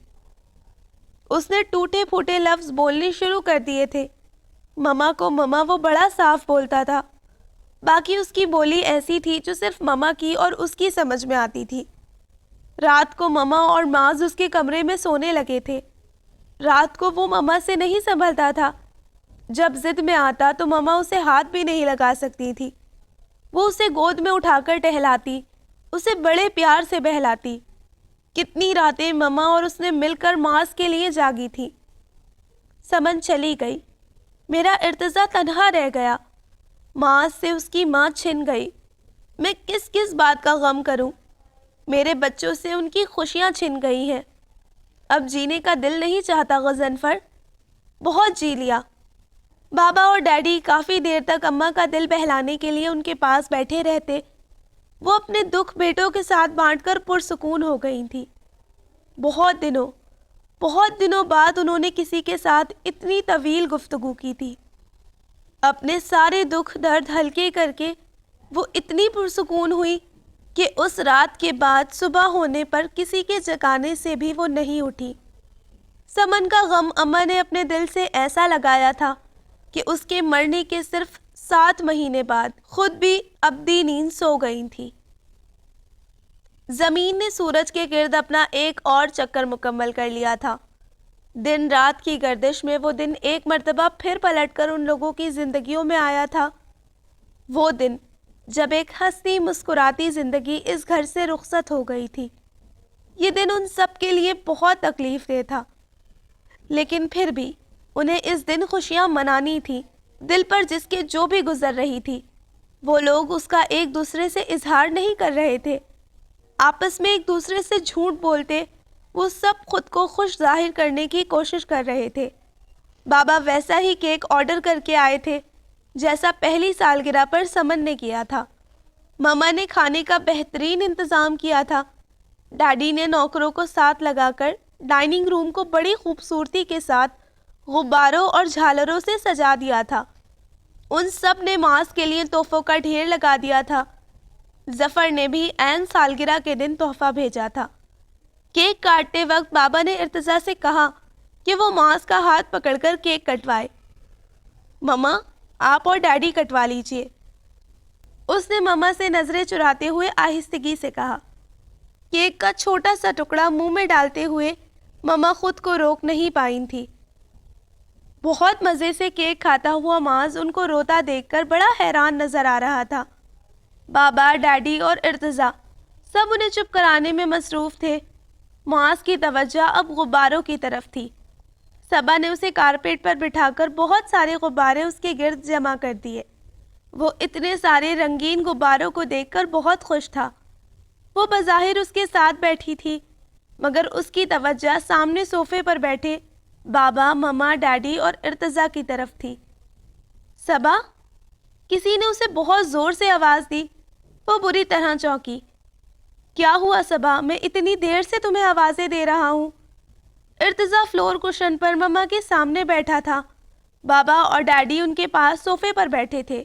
اس نے ٹوٹے پھوٹے لفظ بولنے شروع کر دیے تھے. مما کو مما وہ بڑا صاف بولتا تھا. باقی اس کی بولی ایسی تھی جو صرف مما کی اور اس کی سمجھ میں آتی تھی. رات کو مما اور معاذ اس کے کمرے میں سونے لگے تھے. رات کو وہ مما سے نہیں سنبھلتا تھا. جب ضد میں آتا تو مما اسے ہاتھ بھی نہیں لگا سکتی تھی. وہ اسے گود میں اٹھا کر ٹہلاتی، اسے بڑے پیار سے بہلاتی. کتنی راتیں مما اور اس نے مل کر معاذ کے لیے جاگی تھی. سمن چلی گئی. میرا ارتضیٰ تنہا رہ گیا. معاذ سے اس کی ماں چھن گئی. میں کس کس بات کا غم کروں؟ میرے بچوں سے ان کی خوشیاں چھن گئی ہیں. اب جینے کا دل نہیں چاہتا غضنفر. بہت جی لیا. بابا اور ڈیڈی کافی دیر تک اماں کا دل بہلانے کے لیے ان کے پاس بیٹھے رہتے. وہ اپنے دکھ بیٹوں کے ساتھ بانٹ کر پرسکون ہو گئی تھی. بہت دنوں بعد انہوں نے کسی کے ساتھ اتنی طویل گفتگو کی تھی. اپنے سارے دکھ درد ہلکے کر کے وہ اتنی پرسکون ہوئی کہ اس رات کے بعد صبح ہونے پر کسی کے جگانے سے بھی وہ نہیں اٹھی. سمن کا غم اماں نے اپنے دل سے ایسا لگایا تھا کہ اس کے مرنے کے صرف 7 مہینے بعد خود بھی ابدی نیند سو گئی تھی۔ زمین نے سورج کے گرد اپنا ایک اور چکر مکمل کر لیا تھا۔ دن رات کی گردش میں وہ دن ایک مرتبہ پھر پلٹ کر ان لوگوں کی زندگیوں میں آیا تھا۔ وہ دن جب ایک ہنستی مسکراتی زندگی اس گھر سے رخصت ہو گئی تھی۔ یہ دن ان سب کے لیے بہت تکلیف دہ تھا، لیکن پھر بھی انہیں اس دن خوشیاں منانی تھی۔ دل پر جس کے جو بھی گزر رہی تھی، وہ لوگ اس کا ایک دوسرے سے اظہار نہیں کر رہے تھے، آپس میں ایک دوسرے سے جھوٹ بولتے، وہ سب خود کو خوش ظاہر کرنے کی کوشش کر رہے تھے۔ بابا ویسا ہی کیک آرڈر کر کے آئے تھے جیسا پہلی سالگرہ پر سمن نے کیا تھا۔ ماما نے کھانے کا بہترین انتظام کیا تھا۔ ڈیڈی نے نوکروں کو ساتھ لگا کر ڈائننگ روم کو بڑی خوبصورتی کے ساتھ غباروں اور جھالروں سے سجا دیا تھا۔ ان سب نے ماس کے لیے تحفوں کا ڈھیر لگا دیا تھا۔ ظفر نے بھی عین سالگرہ کے دن تحفہ بھیجا تھا۔ کیک کاٹتے وقت بابا نے ارتضیٰ سے کہا کہ وہ ماس کا ہاتھ پکڑ کر کیک کٹوائے۔ مما، آپ اور ڈیڈی کٹوا لیجئے۔ اس نے مما سے نظریں چراتے ہوئے آہستگی سے کہا۔ کیک کا چھوٹا سا ٹکڑا منہ میں ڈالتے ہوئے مما خود کو روک نہیں پائی تھی۔ بہت مزے سے کیک کھاتا ہوا ماز ان کو روتا دیکھ کر بڑا حیران نظر آ رہا تھا۔ بابا، ڈیڈی اور ارتضیٰ سب انہیں چپ کرانے میں مصروف تھے۔ ماز کی توجہ اب غباروں کی طرف تھی۔ صبا نے اسے کارپیٹ پر بٹھا کر بہت سارے غبارے اس کے گرد جمع کر دیے۔ وہ اتنے سارے رنگین غباروں کو دیکھ کر بہت خوش تھا۔ وہ بظاہر اس کے ساتھ بیٹھی تھی، مگر اس کی توجہ سامنے صوفے پر بیٹھے بابا، مما، ڈیڈی اور ارتضیٰ کی طرف تھی۔ صبا، کسی نے اسے بہت زور سے آواز دی۔ وہ بری طرح چونکی۔ کیا ہوا صبا؟ میں اتنی دیر سے تمہیں آوازیں دے رہا ہوں۔ ارتضیٰ فلور کشن پر مما کے سامنے بیٹھا تھا۔ بابا اور ڈیڈی ان کے پاس صوفے پر بیٹھے تھے۔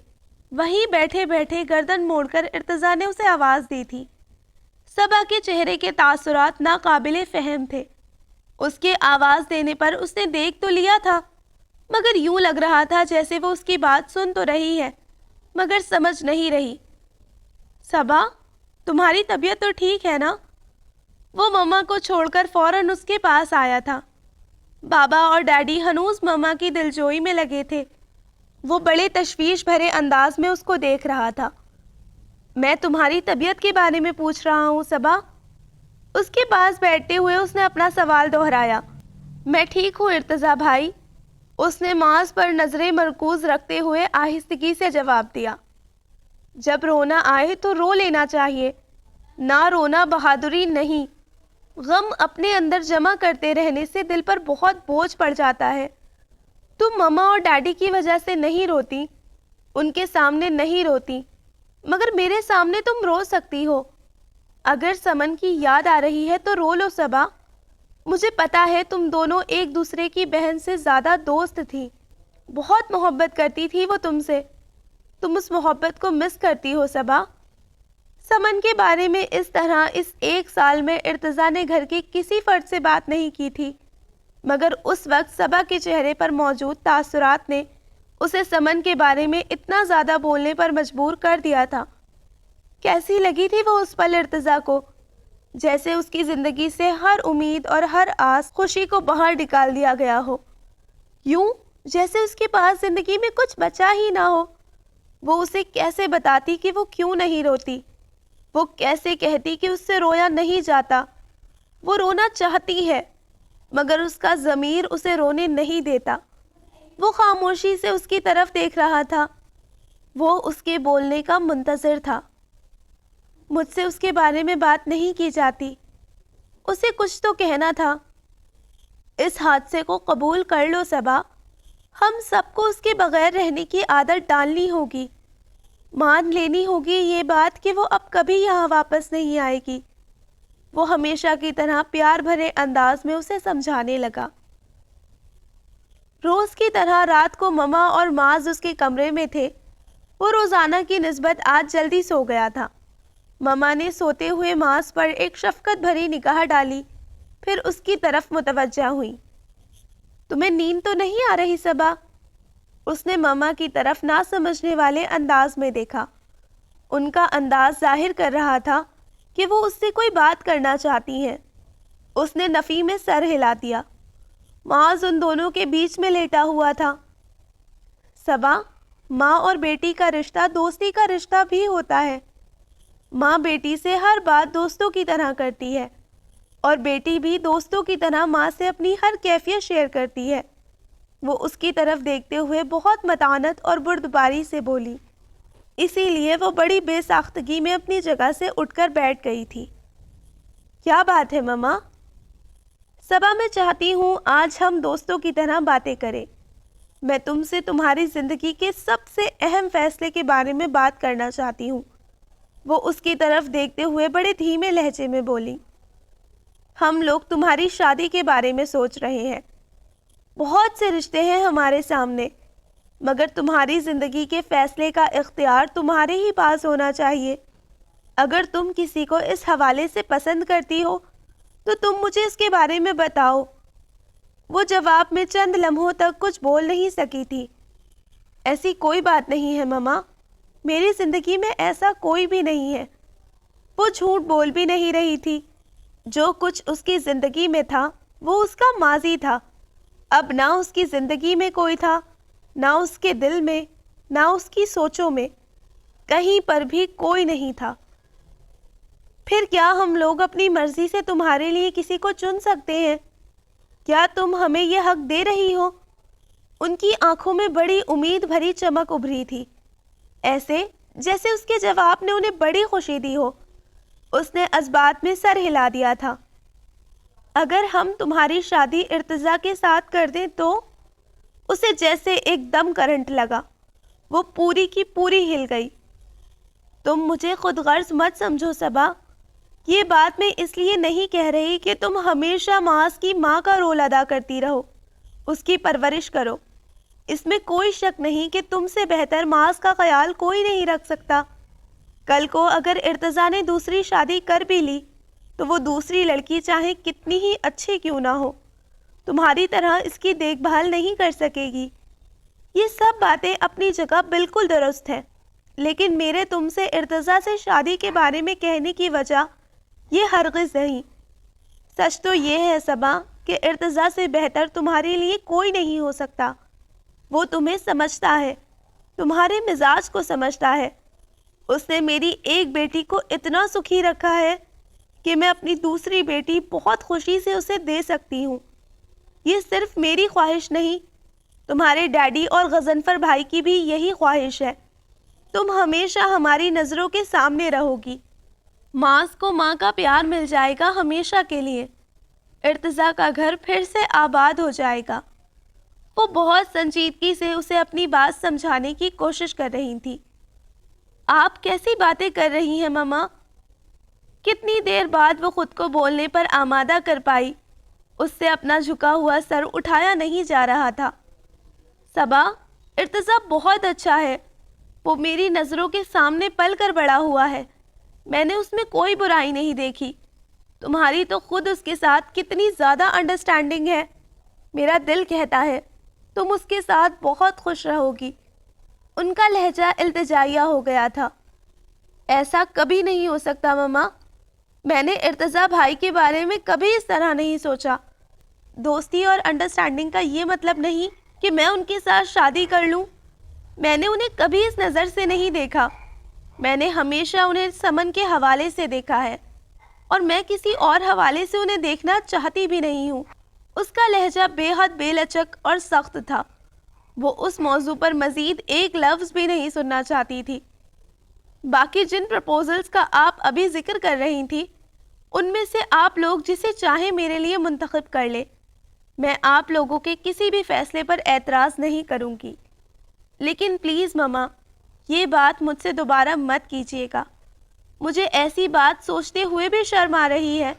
وہیں بیٹھے بیٹھے گردن موڑ کر ارتضیٰ نے اسے آواز دی تھی۔ صبا کے چہرے کے تاثرات ناقابل فہم تھے۔ اس کے آواز دینے پر اس نے دیکھ تو لیا تھا، مگر یوں لگ رہا تھا جیسے وہ اس کی بات سن تو رہی ہے مگر سمجھ نہیں رہی۔ صبا، تمہاری طبیعت تو ٹھیک ہے نا؟ وہ مما کو چھوڑ کر فوراً اس کے پاس آیا تھا۔ بابا اور ڈیڈی ہنوز مما کی دلجوئی میں لگے تھے۔ وہ بڑے تشویش بھرے انداز میں اس کو دیکھ رہا تھا۔ میں تمہاری طبیعت کے بارے میں پوچھ رہا ہوں صبا۔ اس کے پاس بیٹھتے ہوئے اس نے اپنا سوال دہرایا۔ میں ٹھیک ہوں ارتضیٰ بھائی، اس نے ماس پر نظریں مرکوز رکھتے ہوئے آہستگی سے جواب دیا۔ جب رونا آئے تو رو لینا چاہیے، نہ رونا بہادری نہیں۔ غم اپنے اندر جمع کرتے رہنے سے دل پر بہت بوجھ پڑ جاتا ہے۔ تم مما اور ڈیڈی کی وجہ سے نہیں روتی، ان کے سامنے نہیں روتی، مگر میرے سامنے تم رو سکتی ہو۔ اگر سمن کی یاد آ رہی ہے تو رو لو صبا۔ مجھے پتا ہے تم دونوں ایک دوسرے کی بہن سے زیادہ دوست تھی، بہت محبت کرتی تھی وہ تم سے۔ تم اس محبت کو مس کرتی ہو صبا۔ سمن کے بارے میں اس طرح اس 1 سال میں ارتضیٰ نے گھر کے کسی فرد سے بات نہیں کی تھی، مگر اس وقت صبا کے چہرے پر موجود تاثرات نے اسے سمن کے بارے میں اتنا زیادہ بولنے پر مجبور کر دیا تھا۔ کیسی لگی تھی وہ اس پل ارتضیٰ کو، جیسے اس کی زندگی سے ہر امید اور ہر آس خوشی کو باہر نکال دیا گیا ہو، یوں جیسے اس کے پاس زندگی میں کچھ بچا ہی نہ ہو۔ وہ اسے کیسے بتاتی کہ وہ کیوں نہیں روتی، وہ کیسے کہتی کہ اس سے رویا نہیں جاتا۔ وہ رونا چاہتی ہے، مگر اس کا ضمیر اسے رونے نہیں دیتا۔ وہ خاموشی سے اس کی طرف دیکھ رہا تھا، وہ اس کے بولنے کا منتظر تھا۔ مجھ سے اس کے بارے میں بات نہیں کی جاتی، اسے کچھ تو کہنا تھا۔ اس حادثے کو قبول کر لو صبا، ہم سب کو اس کے بغیر رہنے کی عادت ڈالنی ہوگی، مان لینی ہوگی یہ بات کہ وہ اب کبھی یہاں واپس نہیں آئے گی۔ وہ ہمیشہ کی طرح پیار بھرے انداز میں اسے سمجھانے لگا۔ روز کی طرح رات کو مما اور ماز اس کے کمرے میں تھے۔ وہ روزانہ کی نسبت آج جلدی سو گیا تھا۔ مما نے سوتے ہوئے ماز پر ایک شفقت بھری نگاہ ڈالی، پھر اس کی طرف متوجہ ہوئی۔ تمہیں نیند تو نہیں آ رہی صبا؟ اس نے ماما کی طرف نہ سمجھنے والے انداز میں دیکھا۔ ان کا انداز ظاہر کر رہا تھا کہ وہ اس سے کوئی بات کرنا چاہتی ہیں۔ اس نے نفی میں سر ہلا دیا۔ معاذ ان دونوں کے بیچ میں لیٹا ہوا تھا۔ صبا، ماں اور بیٹی کا رشتہ دوستی کا رشتہ بھی ہوتا ہے۔ ماں بیٹی سے ہر بات دوستوں کی طرح کرتی ہے اور بیٹی بھی دوستوں کی طرح ماں سے اپنی ہر کیفیت شیئر کرتی ہے۔ وہ اس کی طرف دیکھتے ہوئے بہت متانت اور بردباری سے بولی، اسی لیے وہ بڑی بے ساختگی میں اپنی جگہ سے اٹھ کر بیٹھ گئی تھی۔ کیا بات ہے ماما؟ صبا، میں چاہتی ہوں آج ہم دوستوں کی طرح باتیں کریں۔ میں تم سے تمہاری زندگی کے سب سے اہم فیصلے کے بارے میں بات کرنا چاہتی ہوں۔ وہ اس کی طرف دیکھتے ہوئے بڑے دھیمے لہجے میں بولی، ہم لوگ تمہاری شادی کے بارے میں سوچ رہے ہیں۔ بہت سے رشتے ہیں ہمارے سامنے، مگر تمہاری زندگی کے فیصلے کا اختیار تمہارے ہی پاس ہونا چاہیے۔ اگر تم کسی کو اس حوالے سے پسند کرتی ہو تو تم مجھے اس کے بارے میں بتاؤ۔ وہ جواب میں چند لمحوں تک کچھ بول نہیں سکی تھی۔ ایسی کوئی بات نہیں ہے ماما، میری زندگی میں ایسا کوئی بھی نہیں ہے۔ وہ جھوٹ بول بھی نہیں رہی تھی۔ جو کچھ اس کی زندگی میں تھا وہ اس کا ماضی تھا۔ اب نہ اس کی زندگی میں کوئی تھا، نہ اس کے دل میں، نہ اس کی سوچوں میں، کہیں پر بھی کوئی نہیں تھا۔ پھر کیا ہم لوگ اپنی مرضی سے تمہارے لیے کسی کو چن سکتے ہیں؟ کیا تم ہمیں یہ حق دے رہی ہو؟ ان کی آنکھوں میں بڑی امید بھری چمک ابھری تھی، ایسے جیسے اس کے جواب نے انہیں بڑی خوشی دی ہو۔ اس نے اسبات میں سر ہلا دیا تھا۔ اگر ہم تمہاری شادی ارتضیٰ کے ساتھ کر دیں تو؟ اسے جیسے ایک دم کرنٹ لگا، وہ پوری کی پوری ہل گئی۔ تم مجھے خود غرض مت سمجھو صبا، یہ بات میں اس لیے نہیں کہہ رہی کہ تم ہمیشہ معاذ کی ماں کا رول ادا کرتی رہو، اس کی پرورش کرو۔ اس میں کوئی شک نہیں کہ تم سے بہتر معاذ کا خیال کوئی نہیں رکھ سکتا۔ کل کو اگر ارتضیٰ نے دوسری شادی کر بھی لی تو وہ دوسری لڑکی چاہے کتنی ہی اچھی کیوں نہ ہو، تمہاری طرح اس کی دیکھ بھال نہیں کر سکے گی۔ یہ سب باتیں اپنی جگہ بالکل درست ہیں، لیکن میرے تم سے ارتضیٰ سے شادی کے بارے میں کہنے کی وجہ یہ ہرگز نہیں۔ سچ تو یہ ہے صبا کہ ارتضیٰ سے بہتر تمہارے لیے کوئی نہیں ہو سکتا۔ وہ تمہیں سمجھتا ہے، تمہارے مزاج کو سمجھتا ہے۔ اس نے میری ایک بیٹی کو اتنا سکھی رکھا ہے کہ میں اپنی دوسری بیٹی بہت خوشی سے اسے دے سکتی ہوں۔ یہ صرف میری خواہش نہیں، تمہارے ڈیڈی اور غضنفر بھائی کی بھی یہی خواہش ہے۔ تم ہمیشہ ہماری نظروں کے سامنے رہو گی۔ معاذ کو ماں کا پیار مل جائے گا ہمیشہ کے لیے۔ ارتضیٰ کا گھر پھر سے آباد ہو جائے گا۔ وہ بہت سنجیدگی سے اسے اپنی بات سمجھانے کی کوشش کر رہی تھی۔ آپ کیسی باتیں کر رہی ہیں ماما؟ کتنی دیر بعد وہ خود کو بولنے پر آمادہ کر پائی۔ اس سے اپنا جھکا ہوا سر اٹھایا نہیں جا رہا تھا۔ صبا، ارتضیٰ بہت اچھا ہے، وہ میری نظروں کے سامنے پل کر بڑا ہوا ہے، میں نے اس میں کوئی برائی نہیں دیکھی۔ تمہاری تو خود اس کے ساتھ کتنی زیادہ انڈرسٹینڈنگ ہے، میرا دل کہتا ہے تم اس کے ساتھ بہت خوش رہو گی۔ ان کا لہجہ التجائیہ ہو گیا تھا۔ ایسا کبھی نہیں ہو سکتا ماما، میں نے ارتضیٰ بھائی کے بارے میں کبھی اس طرح نہیں سوچا۔ دوستی اور انڈرسٹینڈنگ کا یہ مطلب نہیں کہ میں ان کے ساتھ شادی کر لوں۔ میں نے انہیں کبھی اس نظر سے نہیں دیکھا، میں نے ہمیشہ انہیں سمن کے حوالے سے دیکھا ہے، اور میں کسی اور حوالے سے انہیں دیکھنا چاہتی بھی نہیں ہوں۔ اس کا لہجہ بے حد بے لچک اور سخت تھا۔ وہ اس موضوع پر مزید ایک لفظ بھی نہیں سننا چاہتی تھی۔ باقی جن پرپوزلز کا آپ ابھی ذکر کر رہی تھی، ان میں سے آپ لوگ جسے چاہیں میرے لیے منتخب کر لیں۔ میں آپ لوگوں کے کسی بھی فیصلے پر اعتراض نہیں کروں گی، لیکن پلیز ماما، یہ بات مجھ سے دوبارہ مت کیجیے گا۔ مجھے ایسی بات سوچتے ہوئے بھی شرم آ رہی ہے۔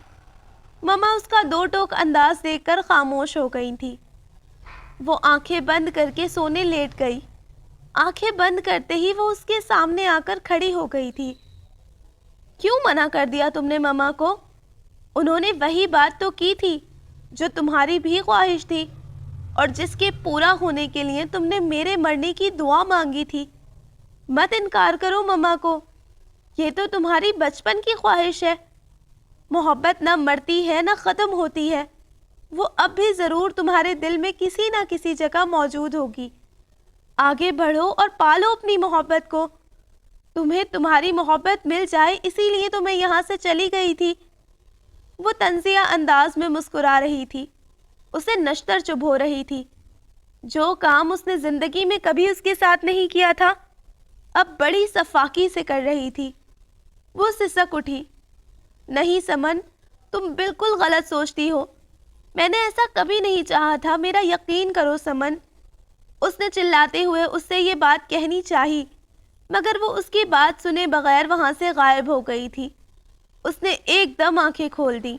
ماما اس کا دو ٹوک انداز دیکھ کر خاموش ہو گئی تھی۔ وہ آنکھیں بند کر کے سونے لیٹ گئی۔ آنکھیں بند کرتے ہی وہ اس کے سامنے آ کر کھڑی ہو گئی تھی۔ کیوں منع کر دیا تم نے ماما کو؟ انہوں نے وہی بات تو کی تھی جو تمہاری بھی خواہش تھی۔ اور جس کے پورا ہونے کے لیے تم نے میرے مرنے کی دعا مانگی تھی۔ مت انکار کرو مما کو، یہ تو تمہاری بچپن کی خواہش ہے۔ محبت نہ مرتی ہے نہ ختم ہوتی ہے، وہ اب بھی ضرور تمہارے دل میں کسی نہ کسی جگہ موجود ہوگی۔ آگے بڑھو اور پالو اپنی محبت کو۔ تمہیں تمہاری محبت مل جائے اسی لیے تو میں یہاں سے چلی گئی تھی۔ وہ طنزیہ انداز میں مسکرا رہی تھی، اسے نشتر چبھ ہو رہی تھی۔ جو کام اس نے زندگی میں کبھی اس کے ساتھ نہیں کیا تھا، اب بڑی صفاقی سے کر رہی تھی۔ وہ سسک اٹھی۔ نہیں سمن، تم بالکل غلط سوچتی ہو، میں نے ایسا کبھی نہیں چاہا تھا، میرا یقین کرو سمن۔ اس نے چلاتے ہوئے اس سے یہ بات کہنی چاہی، مگر وہ اس کی بات سنے بغیر وہاں سے غائب ہو گئی تھی۔ اس نے ایک دم آنکھیں کھول دی۔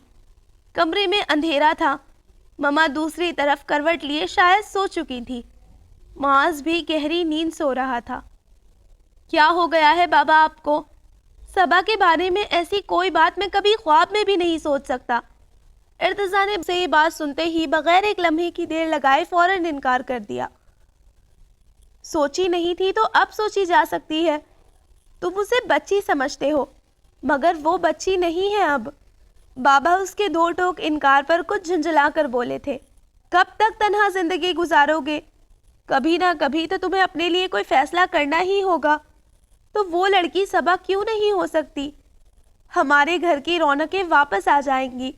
کمرے میں اندھیرا تھا، مما دوسری طرف کروٹ لیے شاید سو چکی تھی، معاذ بھی گہری نیند سو رہا تھا۔ کیا ہو گیا ہے بابا آپ کو؟ صبا کے بارے میں ایسی کوئی بات میں کبھی خواب میں بھی نہیں سوچ سکتا۔ ارتضیٰ نے سے یہ بات سنتے ہی بغیر ایک لمحے کی دیر لگائے فوراً انکار کر دیا۔ سوچی نہیں تھی تو اب سوچی جا سکتی ہے۔ تم اسے بچی سمجھتے ہو، مگر وہ بچی نہیں ہے اب۔ بابا اس کے دو ٹوک انکار پر کچھ جھنجھلا کر بولے تھے۔ کب تک تنہا زندگی گزارو گے؟ کبھی نہ کبھی تو تمہیں اپنے لیے کوئی فیصلہ کرنا ہی ہوگا۔ تو وہ لڑکی صبا کیوں نہیں ہو سکتی؟ ہمارے گھر کی رونقیں واپس آ جائیں گی،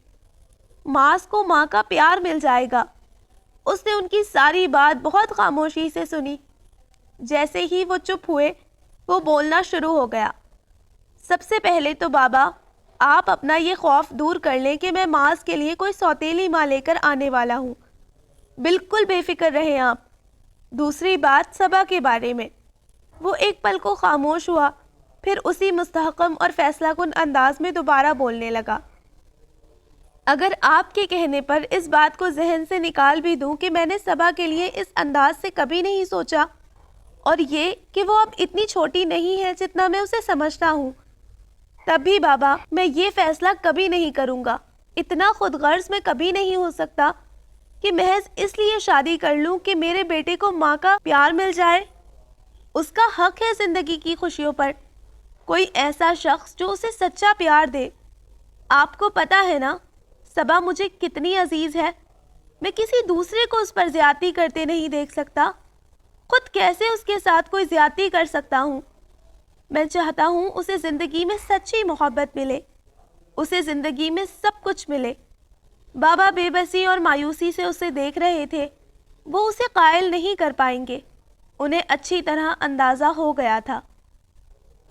معاذ کو ماں کا پیار مل جائے گا۔ اس نے ان کی ساری بات بہت خاموشی سے سنی۔ جیسے ہی وہ چپ ہوئے، وہ بولنا شروع ہو گیا۔ سب سے پہلے تو بابا، آپ اپنا یہ خوف دور کر لیں کہ میں معاذ کے لیے کوئی سوتیلی ماں لے کر آنے والا ہوں۔ بالکل بے فکر رہیں آپ۔ دوسری بات صبا کے بارے میں۔ وہ ایک پل کو خاموش ہوا، پھر اسی مستحکم اور فیصلہ کن انداز میں دوبارہ بولنے لگا۔ اگر آپ کے کہنے پر اس بات کو ذہن سے نکال بھی دوں کہ میں نے صبا کے لیے اس انداز سے کبھی نہیں سوچا، اور یہ کہ وہ اب اتنی چھوٹی نہیں ہے جتنا میں اسے سمجھتا ہوں، تب بھی بابا میں یہ فیصلہ کبھی نہیں کروں گا۔ اتنا خود غرض میں کبھی نہیں ہو سکتا کہ محض اس لیے شادی کر لوں کہ میرے بیٹے کو ماں کا پیار مل جائے۔ اس کا حق ہے زندگی کی خوشیوں پر، کوئی ایسا شخص جو اسے سچا پیار دے۔ آپ کو پتا ہے نا صبا مجھے کتنی عزیز ہے، میں کسی دوسرے کو اس پر زیادتی کرتے نہیں دیکھ سکتا، خود کیسے اس کے ساتھ کوئی زیادتی کر سکتا ہوں؟ میں چاہتا ہوں اسے زندگی میں سچی محبت ملے، اسے زندگی میں سب کچھ ملے۔ بابا بے بسی اور مایوسی سے اسے دیکھ رہے تھے۔ وہ اسے قائل نہیں کر پائیں گے، انہیں اچھی طرح اندازہ ہو گیا تھا۔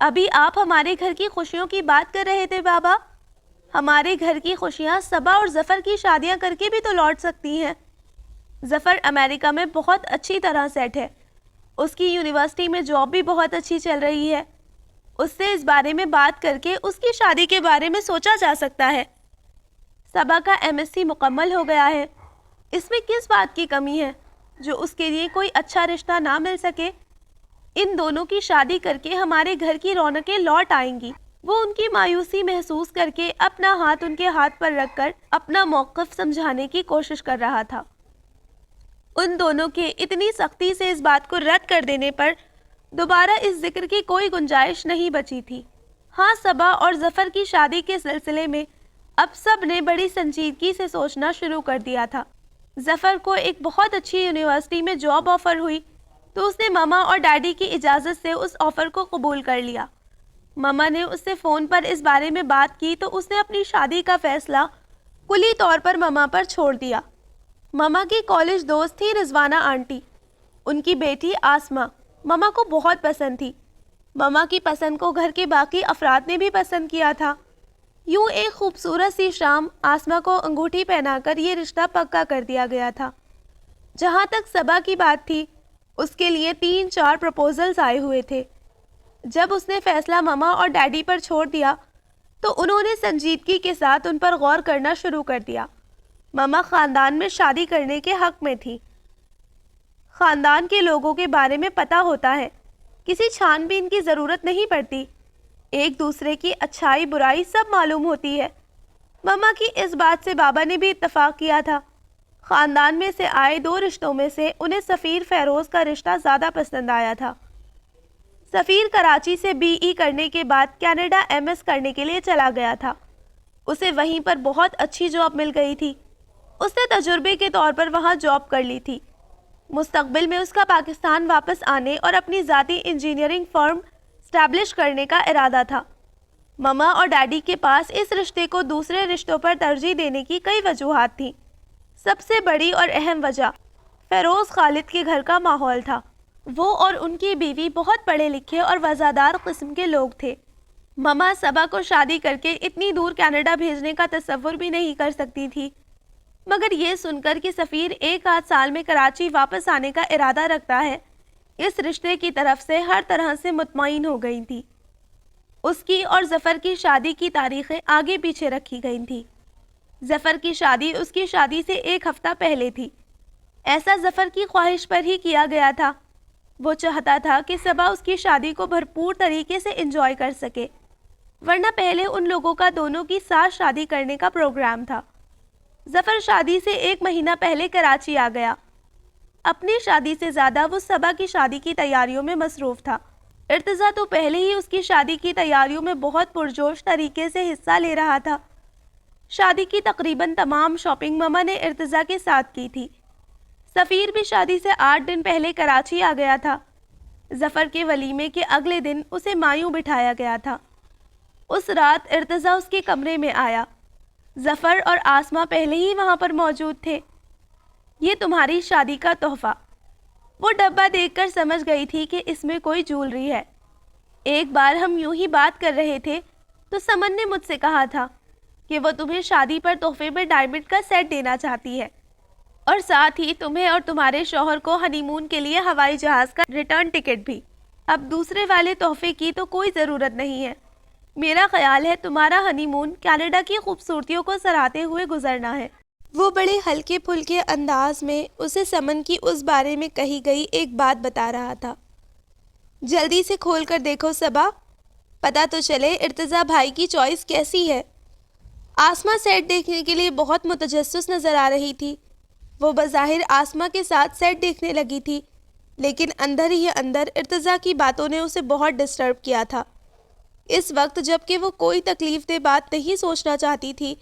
ابھی آپ ہمارے گھر کی خوشیوں کی بات کر رہے تھے بابا۔ ہمارے گھر کی خوشیاں صبا اور ظفر کی شادیاں کر کے بھی تو لوٹ سکتی ہیں۔ ظفر امریکہ میں بہت اچھی طرح سیٹ ہے، اس کی یونیورسٹی میں جاب بھی بہت اچھی چل رہی ہے، اس سے اس بارے میں بات کر کے اس کی شادی کے بارے میں سوچا جا سکتا ہے۔ صبا کا MSc مکمل ہو گیا ہے، اس میں کس بات کی کمی ہے جو اس کے لیے کوئی اچھا رشتہ نہ مل سکے؟ ان دونوں کی شادی کر کے ہمارے گھر کی رونقیں لوٹ آئیں گی۔ وہ ان کی مایوسی محسوس کر کے اپنا ہاتھ ان کے ہاتھ پر رکھ کر اپنا موقف سمجھانے کی کوشش کر رہا تھا۔ ان دونوں کے اتنی سختی سے اس بات کو رد کر دینے پر دوبارہ اس ذکر کی کوئی گنجائش نہیں بچی تھی۔ ہاں، صبا اور ظفر کی شادی کے سلسلے میں اب سب نے بڑی سنجیدگی سے سوچنا شروع کر دیا تھا۔ ظفر کو ایک بہت اچھی یونیورسٹی میں جاب آفر ہوئی تو اس نے ماما اور ڈیڈی کی اجازت سے اس آفر کو قبول کر لیا۔ ماما نے اس سے فون پر اس بارے میں بات کی تو اس نے اپنی شادی کا فیصلہ کلی طور پر ماما پر چھوڑ دیا۔ ماما کی کالج دوست تھی رضوانہ آنٹی، ان کی بیٹی آسمہ ماما کو بہت پسند تھی۔ ماما کی پسند کو گھر کے باقی افراد نے بھی پسند کیا تھا۔ یوں ایک خوبصورت سی شام آسمہ کو انگوٹھی پہنا کر یہ رشتہ پکا کر دیا گیا تھا۔ جہاں تک صبا کی بات تھی، اس کے لیے 3-4 پروپوزلز آئے ہوئے تھے۔ جب اس نے فیصلہ ماما اور ڈیڈی پر چھوڑ دیا تو انہوں نے سنجیدگی کے ساتھ ان پر غور کرنا شروع کر دیا۔ ماما خاندان میں شادی کرنے کے حق میں تھی۔ خاندان کے لوگوں کے بارے میں پتہ ہوتا ہے، کسی چھان بین کی ضرورت نہیں پڑتی، ایک دوسرے کی اچھائی برائی سب معلوم ہوتی ہے۔ ماما کی اس بات سے بابا نے بھی اتفاق کیا تھا۔ خاندان میں سے آئے 2 رشتوں میں سے انہیں سفیر فیروز کا رشتہ زیادہ پسند آیا تھا۔ سفیر کراچی سے BE کرنے کے بعد کینیڈا MS کرنے کے لیے چلا گیا تھا۔ اسے وہیں پر بہت اچھی جاب مل گئی تھی۔ اس نے تجربے کے طور پر وہاں جاب کر لی تھی۔ مستقبل میں اس کا پاکستان واپس آنے اور اپنی ذاتی انجینئرنگ فرم اسٹیبلش کرنے کا ارادہ تھا۔ مما اور ڈیڈی کے پاس اس رشتے کو دوسرے رشتوں پر ترجیح دینے کی کئی وجوہات تھیں۔ سب سے بڑی اور اہم وجہ فیروز خالد کے گھر کا ماحول تھا۔ وہ اور ان کی بیوی بہت پڑھے لکھے اور وفادار قسم کے لوگ تھے۔ مما صبا کو شادی کر کے اتنی دور کینیڈا بھیجنے کا تصور بھی نہیں کر سکتی تھی، مگر یہ سن کر کہ سفیر 1 سال میں کراچی واپس آنے کا ارادہ رکھتا ہے، اس رشتے کی طرف سے ہر طرح سے مطمئن ہو گئی تھی۔ اس کی اور ظفر کی شادی کی تاریخیں آگے پیچھے رکھی گئی تھی۔ ظفر کی شادی اس کی شادی سے 1 ہفتہ پہلے تھی۔ ایسا ظفر کی خواہش پر ہی کیا گیا تھا۔ وہ چاہتا تھا کہ صبا اس کی شادی کو بھرپور طریقے سے انجوائے کر سکے، ورنہ پہلے ان لوگوں کا دونوں کی ساتھ شادی کرنے کا پروگرام تھا۔ ظفر شادی سے 1 مہینہ پہلے کراچی آ گیا۔ اپنی شادی سے زیادہ وہ صبا کی شادی کی تیاریوں میں مصروف تھا۔ ارتضیٰ تو پہلے ہی اس کی شادی کی تیاریوں میں بہت پرجوش طریقے سے حصہ لے رہا تھا۔ شادی کی تقریباً تمام شاپنگ مما نے ارتضیٰ کے ساتھ کی تھی۔ سفیر بھی شادی سے 8 دن پہلے کراچی آ گیا تھا۔ ظفر کے ولیمے کے اگلے دن اسے مایوں بٹھایا گیا تھا۔ اس رات ارتضیٰ اس کے کمرے میں آیا۔ ظفر اور آسمہ پہلے ہی وہاں پر موجود تھے۔ یہ تمہاری شادی کا تحفہ۔ وہ ڈبہ دیکھ کر سمجھ گئی تھی کہ اس میں کوئی جولری ہے۔ ایک بار ہم یوں ہی بات کر رہے تھے تو سمن نے مجھ سے کہا تھا کہ وہ تمہیں شادی پر تحفے میں ڈائمنڈ کا سیٹ دینا چاہتی ہے، اور ساتھ ہی تمہیں اور تمہارے شوہر کو ہنی مون کے لیے ہوائی جہاز کا ریٹرن ٹکٹ بھی۔ اب دوسرے والے تحفے کی تو کوئی ضرورت نہیں ہے۔ میرا خیال ہے تمہارا ہنی مون کینیڈا کی خوبصورتیوں کو سراہتے ہوئے گزرنا ہے۔ وہ بڑے ہلکے پھلکے انداز میں اسے سمن کی اس بارے میں کہی گئی ایک بات بتا رہا تھا۔ جلدی سے کھول کر دیکھو صبا، پتہ تو چلے ارتضیٰ بھائی کی چوائس کیسی ہے۔ آسمہ سیٹ دیکھنے کے لیے بہت متجسس نظر آ رہی تھی۔ وہ بظاہر آسمہ کے ساتھ سیٹ دیکھنے لگی تھی، لیکن اندر ہی اندر ارتضیٰ کی باتوں نے اسے بہت ڈسٹرب کیا تھا۔ اس وقت جب کہ وہ کوئی تکلیف دہ بات نہیں سوچنا چاہتی تھی،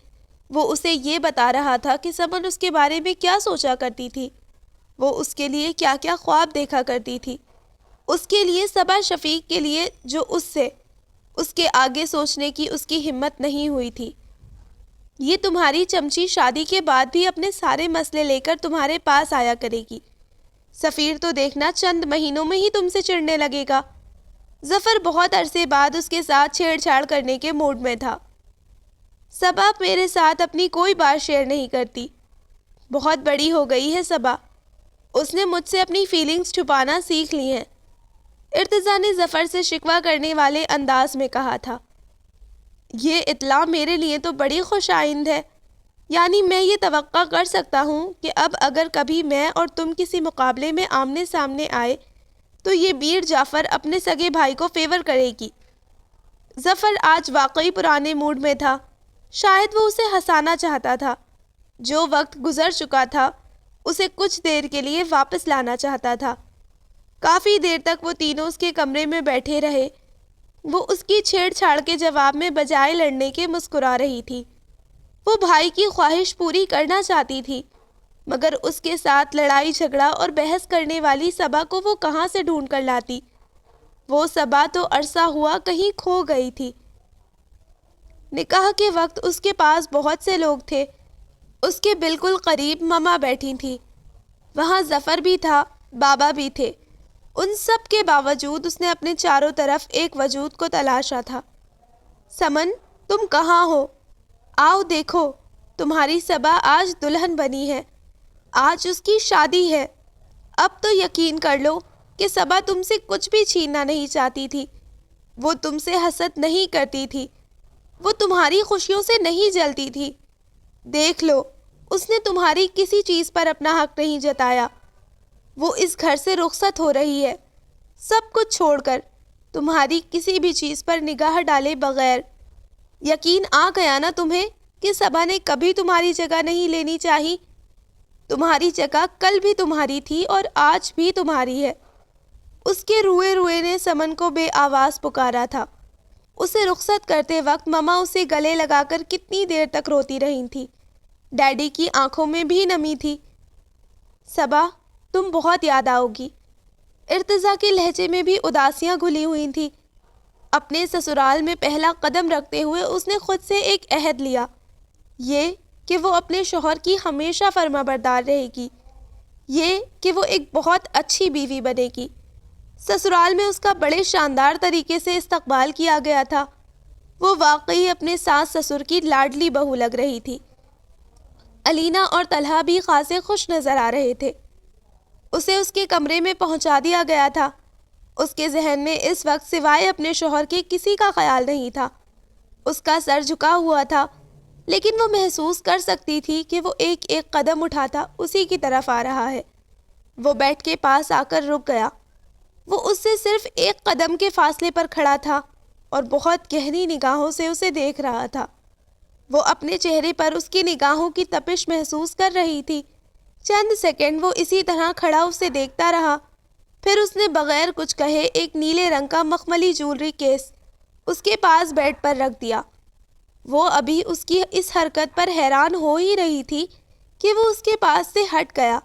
وہ اسے یہ بتا رہا تھا کہ سمن اس کے بارے میں کیا سوچا کرتی تھی، وہ اس کے لیے کیا کیا خواب دیکھا کرتی تھی، اس کے لیے صبا شفیق کے لیے جو اس کے آگے سوچنے کی اس کی ہمت نہیں ہوئی تھی۔ یہ تمہاری چمچی شادی کے بعد بھی اپنے سارے مسئلے لے کر تمہارے پاس آیا کرے گی۔ سفیر تو دیکھنا چند مہینوں میں ہی تم سے چڑھنے لگے گا۔ ظفر بہت عرصے بعد اس کے ساتھ چھیڑ چھاڑ کرنے کے موڈ میں تھا۔ صبا میرے ساتھ اپنی کوئی بات شیئر نہیں کرتی۔ بہت بڑی ہو گئی ہے صبا، اس نے مجھ سے اپنی فیلنگز چھپانا سیکھ لی ہیں، ارتضیٰ نے ظفر سے شکوہ کرنے والے انداز میں کہا تھا۔ یہ اطلاع میرے لیے تو بڑی خوش آئند ہے، یعنی میں یہ توقع کر سکتا ہوں کہ اب اگر کبھی میں اور تم کسی مقابلے میں آمنے سامنے آئے تو یہ بیر جعفر اپنے سگے بھائی کو فیور کرے گی۔ ظفر آج واقعی پرانے موڈ میں تھا، شاید وہ اسے ہنسانا چاہتا تھا۔ جو وقت گزر چکا تھا اسے کچھ دیر کے لیے واپس لانا چاہتا تھا۔ کافی دیر تک وہ تینوں اس کے کمرے میں بیٹھے رہے۔ وہ اس کی چھیڑ چھاڑ کے جواب میں بجائے لڑنے کے مسکرا رہی تھی۔ وہ بھائی کی خواہش پوری کرنا چاہتی تھی، مگر اس کے ساتھ لڑائی جھگڑا اور بحث کرنے والی صبا کو وہ کہاں سے ڈھونڈ کر لاتی؟ وہ صبا تو عرصہ ہوا کہیں کھو گئی تھی۔ نکاح کے وقت اس کے پاس بہت سے لوگ تھے۔ اس کے بالکل قریب مما بیٹھی تھی، وہاں ظفر بھی تھا، بابا بھی تھے۔ ان سب کے باوجود اس نے اپنے چاروں طرف ایک وجود کو تلاشا تھا۔ سمن، تم کہاں ہو؟ آؤ دیکھو، تمہاری صبا آج دلہن بنی ہے، آج اس کی شادی ہے۔ اب تو یقین کر لو کہ صبا تم سے کچھ بھی چھیننا نہیں چاہتی تھی، وہ تم سے حسد نہیں کرتی تھی، وہ تمہاری خوشیوں سے نہیں جلتی تھی۔ دیکھ لو، اس نے تمہاری کسی چیز پر اپنا حق نہیں جتایا۔ وہ اس گھر سے رخصت ہو رہی ہے، سب کچھ چھوڑ کر، تمہاری کسی بھی چیز پر نگاہ ڈالے بغیر۔ یقین آ گیا نا تمہیں کہ صبا نے کبھی تمہاری جگہ نہیں لینی چاہی؟ تمہاری جگہ کل بھی تمہاری تھی اور آج بھی تمہاری ہے۔ اس کے روئے روئے نے سمن کو بے آواز پکارا تھا۔ اسے رخصت کرتے وقت مما اسے گلے لگا کر کتنی دیر تک روتی رہی تھی۔ ڈیڈی کی آنکھوں میں بھی نمی تھی۔ صبا، تم بہت یاد آؤ گی۔ ارتضیٰ کے لہجے میں بھی اداسیاں گھلی ہوئی تھیں۔ اپنے سسرال میں پہلا قدم رکھتے ہوئے اس نے خود سے ایک عہد لیا، یہ کہ وہ اپنے شوہر کی ہمیشہ فرما بردار رہے گی، یہ کہ وہ ایک بہت اچھی بیوی بنے گی۔ سسرال میں اس کا بڑے شاندار طریقے سے استقبال کیا گیا تھا۔ وہ واقعی اپنے ساس سسر کی لاڈلی بہو لگ رہی تھی۔ علینا اور طلحہ بھی خاصے خوش نظر آ رہے تھے۔ اسے اس کے کمرے میں پہنچا دیا گیا تھا۔ اس کے ذہن میں اس وقت سوائے اپنے شوہر کے کسی کا خیال نہیں تھا۔ اس کا سر جھکا ہوا تھا، لیکن وہ محسوس کر سکتی تھی کہ وہ ایک ایک قدم اٹھاتا اسی کی طرف آ رہا ہے۔ وہ بیڈ کے پاس آ کر رک گیا۔ وہ اس سے صرف ایک قدم کے فاصلے پر کھڑا تھا اور بہت گہری نگاہوں سے اسے دیکھ رہا تھا۔ وہ اپنے چہرے پر اس کی نگاہوں کی تپش محسوس کر رہی تھی۔ چند سیکنڈ وہ اسی طرح کھڑا اسے دیکھتا رہا، پھر اس نے بغیر کچھ کہے ایک نیلے رنگ کا مخملی جیولری کیس اس کے پاس بیڈ پر رکھ دیا۔ وہ ابھی اس کی اس حرکت پر حیران ہو ہی رہی تھی کہ وہ اس کے پاس سے ہٹ گیا۔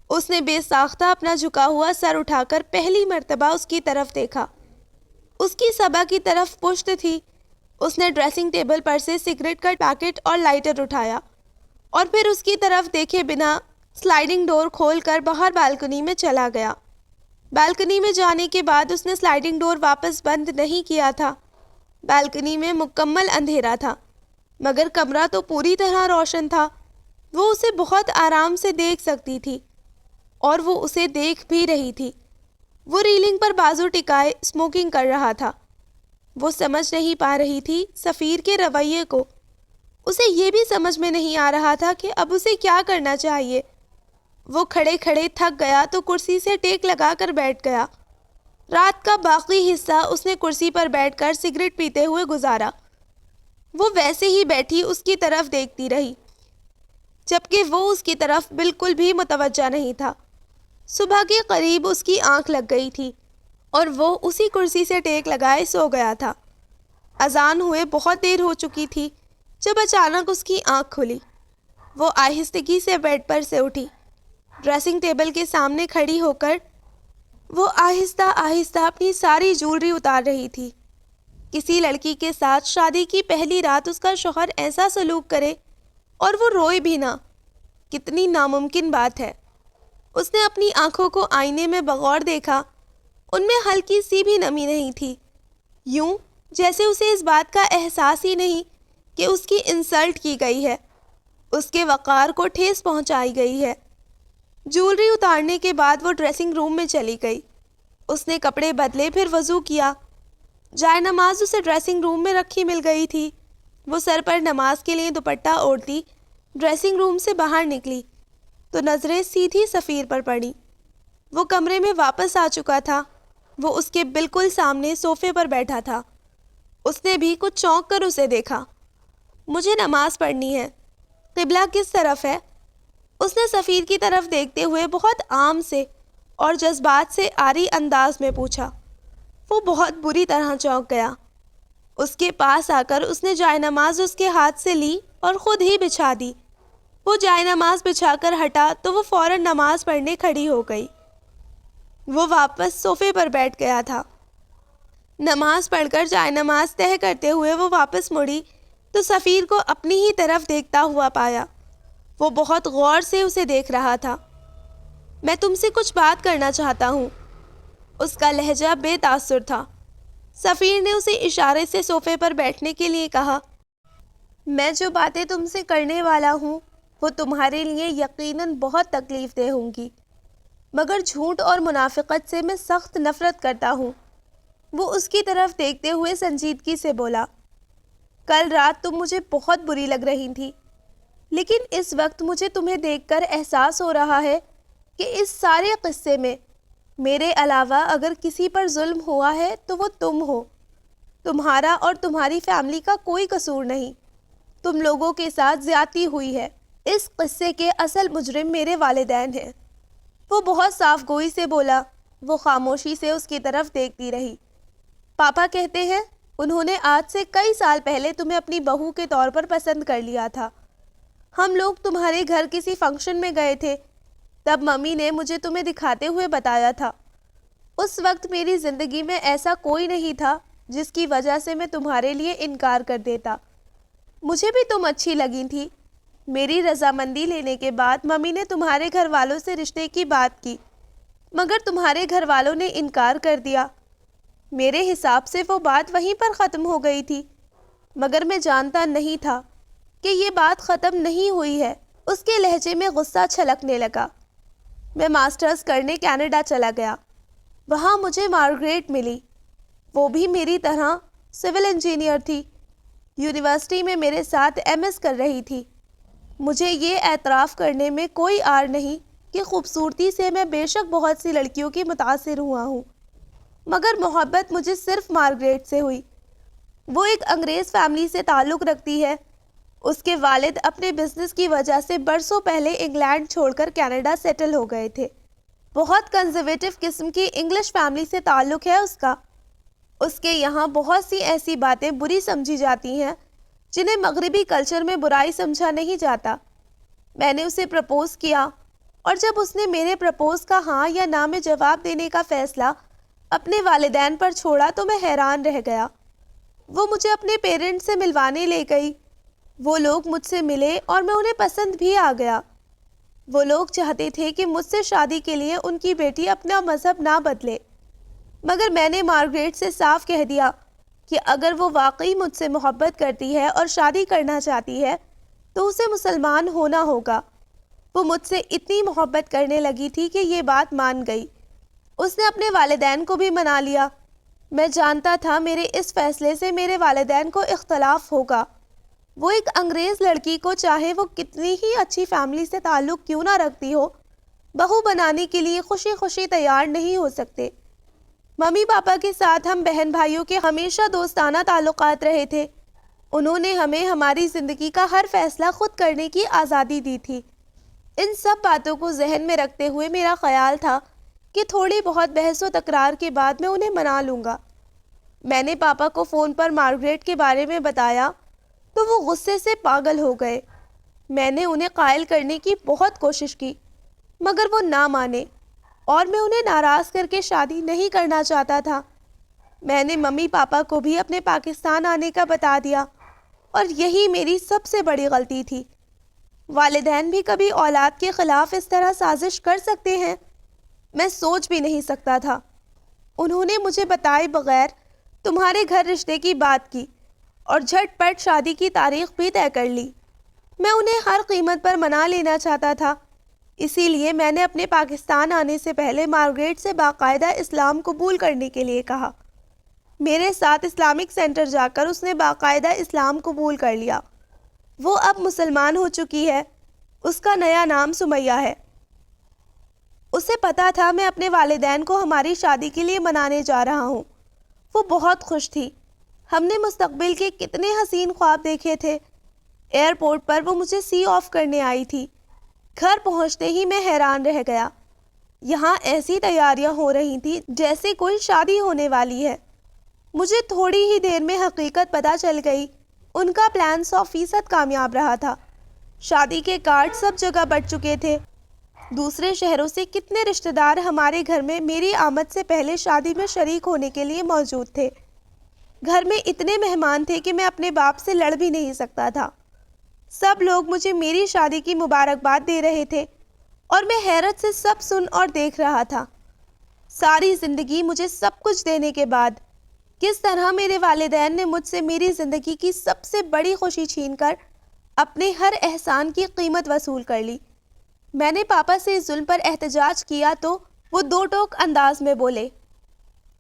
اس نے بے ساختہ اپنا جھکا ہوا سر اٹھا کر پہلی مرتبہ اس کی طرف دیکھا۔ اس کی صبا کی طرف پشت تھی۔ اس نے ڈریسنگ ٹیبل پر سے سگریٹ کا پیکٹ اور لائٹر اٹھایا اور پھر اس کی طرف دیکھے بنا سلائیڈنگ ڈور کھول کر باہر بالکنی میں چلا گیا۔ بالکنی میں جانے کے بعد اس نے سلائیڈنگ ڈور واپس بند نہیں کیا تھا۔ بالکنی میں مکمل اندھیرا تھا، مگر کمرہ تو پوری طرح روشن تھا۔ وہ اسے بہت آرام سے دیکھ سکتی تھی اور وہ اسے دیکھ بھی رہی تھی۔ وہ ریلنگ پر بازو ٹکائے اسموکنگ کر رہا تھا۔ وہ سمجھ نہیں پا رہی تھی سفیر کے رویے کو۔ اسے یہ بھی سمجھ میں نہیں آ رہا تھا کہ اب اسے کیا کرنا چاہیے۔ وہ کھڑے کھڑے تھک گیا تو کرسی سے ٹیک لگا کر بیٹھ گیا۔ رات کا باقی حصہ اس نے کرسی پر بیٹھ کر سگریٹ پیتے ہوئے گزارا۔ وہ ویسے ہی بیٹھی اس کی طرف دیکھتی رہی، جبکہ وہ اس کی طرف بالکل بھی متوجہ نہیں تھا۔ صبح کے قریب اس کی آنکھ لگ گئی تھی اور وہ اسی کرسی سے ٹیک لگائے سو گیا تھا۔ اذان ہوئے بہت دیر ہو چکی تھی جب اچانک اس کی آنکھ کھلی۔ وہ آہستگی سے بیڈ پر سے اٹھی۔ ڈریسنگ ٹیبل کے سامنے کھڑی ہو کر وہ آہستہ آہستہ اپنی ساری جیولری اتار رہی تھی۔ کسی لڑکی کے ساتھ شادی کی پہلی رات اس کا شوہر ایسا سلوک کرے اور وہ روئے بھی نہ، کتنی ناممکن بات ہے۔ اس نے اپنی آنکھوں کو آئینے میں بغور دیکھا۔ ان میں ہلکی سی بھی نمی نہیں تھی، یوں جیسے اسے اس بات کا احساس ہی نہیں کہ اس کی انسلٹ کی گئی ہے، اس کے وقار کو ٹھیس پہنچائی گئی ہے۔ جیولری اتارنے کے بعد وہ ڈریسنگ روم میں چلی گئی۔ اس نے کپڑے بدلے، پھر وضو کیا۔ جائے نماز اسے ڈریسنگ روم میں رکھی مل گئی تھی۔ وہ سر پر نماز کے لیے دوپٹہ اوڑھتی ڈریسنگ روم سے باہر نکلی تو نظریں سیدھی سفیر پر پڑی۔ وہ کمرے میں واپس آ چکا تھا۔ وہ اس کے بالکل سامنے صوفے پر بیٹھا تھا۔ اس نے بھی کچھ چونک کر اسے دیکھا۔ مجھے نماز پڑھنی ہے، قبلہ کس طرف ہے؟ اس نے سفیر کی طرف دیکھتے ہوئے بہت عام سے اور جذبات سے عاری انداز میں پوچھا۔ وہ بہت بری طرح چونک گیا۔ اس کے پاس آ کر اس نے جائے نماز اس کے ہاتھ سے لی اور خود ہی بچھا دی۔ وہ جائے نماز بچھا کر ہٹا تو وہ فوراً نماز پڑھنے کھڑی ہو گئی۔ وہ واپس صوفے پر بیٹھ گیا تھا۔ نماز پڑھ کر جائے نماز طے کرتے ہوئے وہ واپس مڑی تو سفیر کو اپنی ہی طرف دیکھتا ہوا پایا۔ وہ بہت غور سے اسے دیکھ رہا تھا۔ میں تم سے کچھ بات کرنا چاہتا ہوں۔ اس کا لہجہ بے تاثر تھا۔ سفیر نے اسے اشارے سے صوفے پر بیٹھنے کے لیے کہا۔ میں جو باتیں تم سے کرنے والا ہوں وہ تمہارے لیے یقیناً بہت تکلیف دہ ہوں گی، مگر جھوٹ اور منافقت سے میں سخت نفرت کرتا ہوں۔ وہ اس کی طرف دیکھتے ہوئے سنجیدگی سے بولا، کل رات تم مجھے بہت بری لگ رہی تھی، لیکن اس وقت مجھے تمہیں دیکھ کر احساس ہو رہا ہے کہ اس سارے قصے میں میرے علاوہ اگر کسی پر ظلم ہوا ہے تو وہ تم ہو۔ تمہارا اور تمہاری فیملی کا کوئی قصور نہیں۔ تم لوگوں کے ساتھ زیادتی ہوئی ہے۔ اس قصے کے اصل مجرم میرے والدین ہیں۔ وہ بہت صاف گوئی سے بولا۔ وہ خاموشی سے اس کی طرف دیکھتی رہی۔ پاپا کہتے ہیں انہوں نے آج سے کئی سال پہلے تمہیں اپنی بہو کے طور پر پسند کر لیا تھا۔ ہم لوگ تمہارے گھر کسی فنکشن میں گئے تھے، تب ممی نے مجھے تمہیں دکھاتے ہوئے بتایا تھا۔ اس وقت میری زندگی میں ایسا کوئی نہیں تھا جس کی وجہ سے میں تمہارے لیے انکار کر دیتا۔ مجھے بھی تم اچھی لگی تھی۔ میری رضامندی لینے کے بعد ممی نے تمہارے گھر والوں سے رشتے کی بات کی، مگر تمہارے گھر والوں نے انکار کر دیا۔ میرے حساب سے وہ بات وہیں پر ختم ہو گئی تھی، مگر میں جانتا نہیں تھا کہ یہ بات ختم نہیں ہوئی ہے۔ اس کے لہجے میں غصہ چھلکنے لگا۔ میں ماسٹرز کرنے کینیڈا چلا گیا۔ وہاں مجھے مارگریٹ ملی۔ وہ بھی میری طرح سول انجینئر تھی۔ یونیورسٹی میں میرے ساتھ MS کر رہی تھی۔ مجھے یہ اعتراف کرنے میں کوئی آر نہیں کہ خوبصورتی سے میں بے شک بہت سی لڑکیوں کی متاثر ہوا ہوں، مگر محبت مجھے صرف مارگریٹ سے ہوئی۔ وہ ایک انگریز فیملی سے تعلق رکھتی ہے۔ اس کے والد اپنے بزنس کی وجہ سے برسوں پہلے انگلینڈ چھوڑ کر کینیڈا سیٹل ہو گئے تھے۔ بہت کنزرویٹو قسم کی انگلش فیملی سے تعلق ہے اس کا۔ اس کے یہاں بہت سی ایسی باتیں بری سمجھی جاتی ہیں جنہیں مغربی کلچر میں برائی سمجھا نہیں جاتا۔ میں نے اسے پرپوز کیا، اور جب اس نے میرے پرپوز کا ہاں یا نہ میں جواب دینے کا فیصلہ اپنے والدین پر چھوڑا تو میں حیران رہ گیا۔ وہ مجھے اپنے پیرنٹس سے ملوانے لے گئی۔ وہ لوگ مجھ سے ملے اور میں انہیں پسند بھی آ گیا۔ وہ لوگ چاہتے تھے کہ مجھ سے شادی کے لیے ان کی بیٹی اپنا مذہب نہ بدلے، مگر میں نے مارگریٹ سے صاف کہہ دیا کہ اگر وہ واقعی مجھ سے محبت کرتی ہے اور شادی کرنا چاہتی ہے تو اسے مسلمان ہونا ہوگا۔ وہ مجھ سے اتنی محبت کرنے لگی تھی کہ یہ بات مان گئی۔ اس نے اپنے والدین کو بھی منا لیا۔ میں جانتا تھا میرے اس فیصلے سے میرے والدین کو اختلاف ہوگا۔ وہ ایک انگریز لڑکی کو چاہے وہ کتنی ہی اچھی فیملی سے تعلق کیوں نہ رکھتی ہو، بہو بنانے کے لیے خوشی خوشی تیار نہیں ہو سکتے۔ ممی پاپا کے ساتھ ہم بہن بھائیوں کے ہمیشہ دوستانہ تعلقات رہے تھے۔ انہوں نے ہمیں ہماری زندگی کا ہر فیصلہ خود کرنے کی آزادی دی تھی۔ ان سب باتوں کو ذہن میں رکھتے ہوئے میرا خیال تھا کہ تھوڑی بہت بحث و تکرار کے بعد میں انہیں منا لوں گا۔ میں نے پاپا کو فون پر مارگریٹ کے بارے میں بتایا تو وہ غصے سے پاگل ہو گئے۔ میں نے انہیں قائل کرنے کی بہت کوشش کی، مگر وہ نہ مانے، اور میں انہیں ناراض کر کے شادی نہیں کرنا چاہتا تھا۔ میں نے ممی پاپا کو بھی اپنے پاکستان آنے کا بتا دیا، اور یہی میری سب سے بڑی غلطی تھی۔ والدین بھی کبھی اولاد کے خلاف اس طرح سازش کر سکتے ہیں؟ میں سوچ بھی نہیں سکتا تھا۔ انہوں نے مجھے بتائے بغیر تمہارے گھر رشتے کی بات کی اور جھٹ پٹ شادی کی تاریخ بھی طے کر لی۔ میں انہیں ہر قیمت پر منا لینا چاہتا تھا، اسی لیے میں نے اپنے پاکستان آنے سے پہلے مارگریٹ سے باقاعدہ اسلام قبول کرنے کے لیے کہا۔ میرے ساتھ اسلامک سینٹر جا کر اس نے باقاعدہ اسلام قبول کر لیا۔ وہ اب مسلمان ہو چکی ہے۔ اس کا نیا نام سمیہ ہے۔ اسے پتا تھا میں اپنے والدین کو ہماری شادی کے لیے منانے جا رہا ہوں۔ وہ بہت خوش تھی۔ ہم نے مستقبل کے کتنے حسین خواب دیکھے تھے۔ ایئرپورٹ پر وہ مجھے سی آف کرنے آئی تھی۔ گھر پہنچتے ہی میں حیران رہ گیا۔ یہاں ایسی تیاریاں ہو رہی تھیں جیسے کوئی شادی ہونے والی ہے۔ مجھے تھوڑی ہی دیر میں حقیقت پتہ چل گئی۔ ان کا پلان 100% کامیاب رہا تھا۔ شادی کے کارڈ سب جگہ بٹ چکے تھے۔ دوسرے شہروں سے کتنے رشتہ دار ہمارے گھر میں میری آمد سے پہلے شادی میں شریک ہونے کے لیے موجود تھے۔ گھر میں اتنے مہمان تھے کہ میں اپنے باپ سے لڑ بھی نہیں سکتا تھا۔ سب لوگ مجھے میری شادی کی مبارکباد دے رہے تھے، اور میں حیرت سے سب سن اور دیکھ رہا تھا۔ ساری زندگی مجھے سب کچھ دینے کے بعد کس طرح میرے والدین نے مجھ سے میری زندگی کی سب سے بڑی خوشی چھین کر اپنے ہر احسان کی قیمت وصول کر لی۔ میں نے پاپا سے اس ظلم پر احتجاج کیا تو وہ دو ٹوک انداز میں بولے،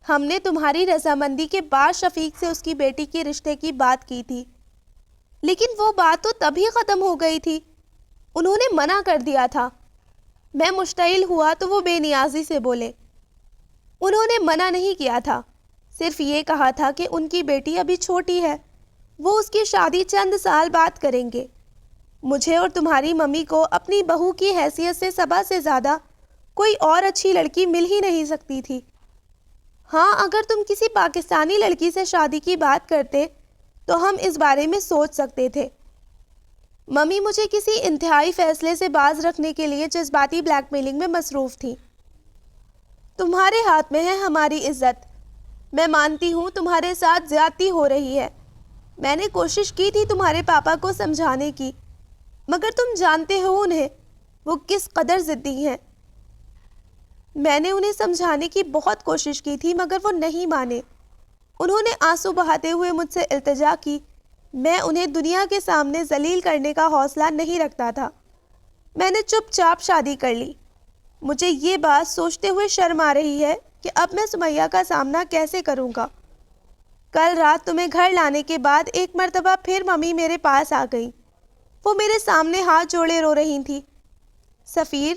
ہم نے تمہاری رضامندی کے بعد شفیق سے اس کی بیٹی کے رشتے کی بات کی تھی، لیکن وہ بات تو تبھی ختم ہو گئی تھی۔ انہوں نے منع کر دیا تھا۔ میں مشتعل ہوا تو وہ بے نیازی سے بولے، انہوں نے منع نہیں کیا تھا، صرف یہ کہا تھا کہ ان کی بیٹی ابھی چھوٹی ہے، وہ اس کی شادی چند سال بعد کریں گے۔ مجھے اور تمہاری ممی کو اپنی بہو کی حیثیت سے صبا سے زیادہ کوئی اور اچھی لڑکی مل ہی نہیں سکتی تھی۔ ہاں، اگر تم کسی پاکستانی لڑکی سے شادی کی بات کرتے تو ہم اس بارے میں سوچ سکتے تھے۔ ممی مجھے کسی انتہائی فیصلے سے باز رکھنے کے لیے جذباتی بلیک میلنگ میں مصروف تھی۔ تمہارے ہاتھ میں ہے ہماری عزت۔ میں مانتی ہوں تمہارے ساتھ زیادتی ہو رہی ہے۔ میں نے کوشش کی تھی تمہارے پاپا کو سمجھانے کی، مگر تم جانتے ہو انہیں، وہ کس قدر ضدی ہیں۔ میں نے انہیں سمجھانے کی بہت کوشش کی تھی مگر وہ نہیں مانے۔ انہوں نے آنسو بہاتے ہوئے مجھ سے التجا کی۔ میں انہیں دنیا کے سامنے ذلیل کرنے کا حوصلہ نہیں رکھتا تھا۔ میں نے چپ چاپ شادی کر لی۔ مجھے یہ بات سوچتے ہوئے شرم آ رہی ہے کہ اب میں سمیہ کا سامنا کیسے کروں گا۔ کل رات تمہیں گھر لانے کے بعد ایک مرتبہ پھر ممی میرے پاس آ گئی۔ وہ میرے سامنے ہاتھ جوڑے رو رہی تھی۔ سفیر،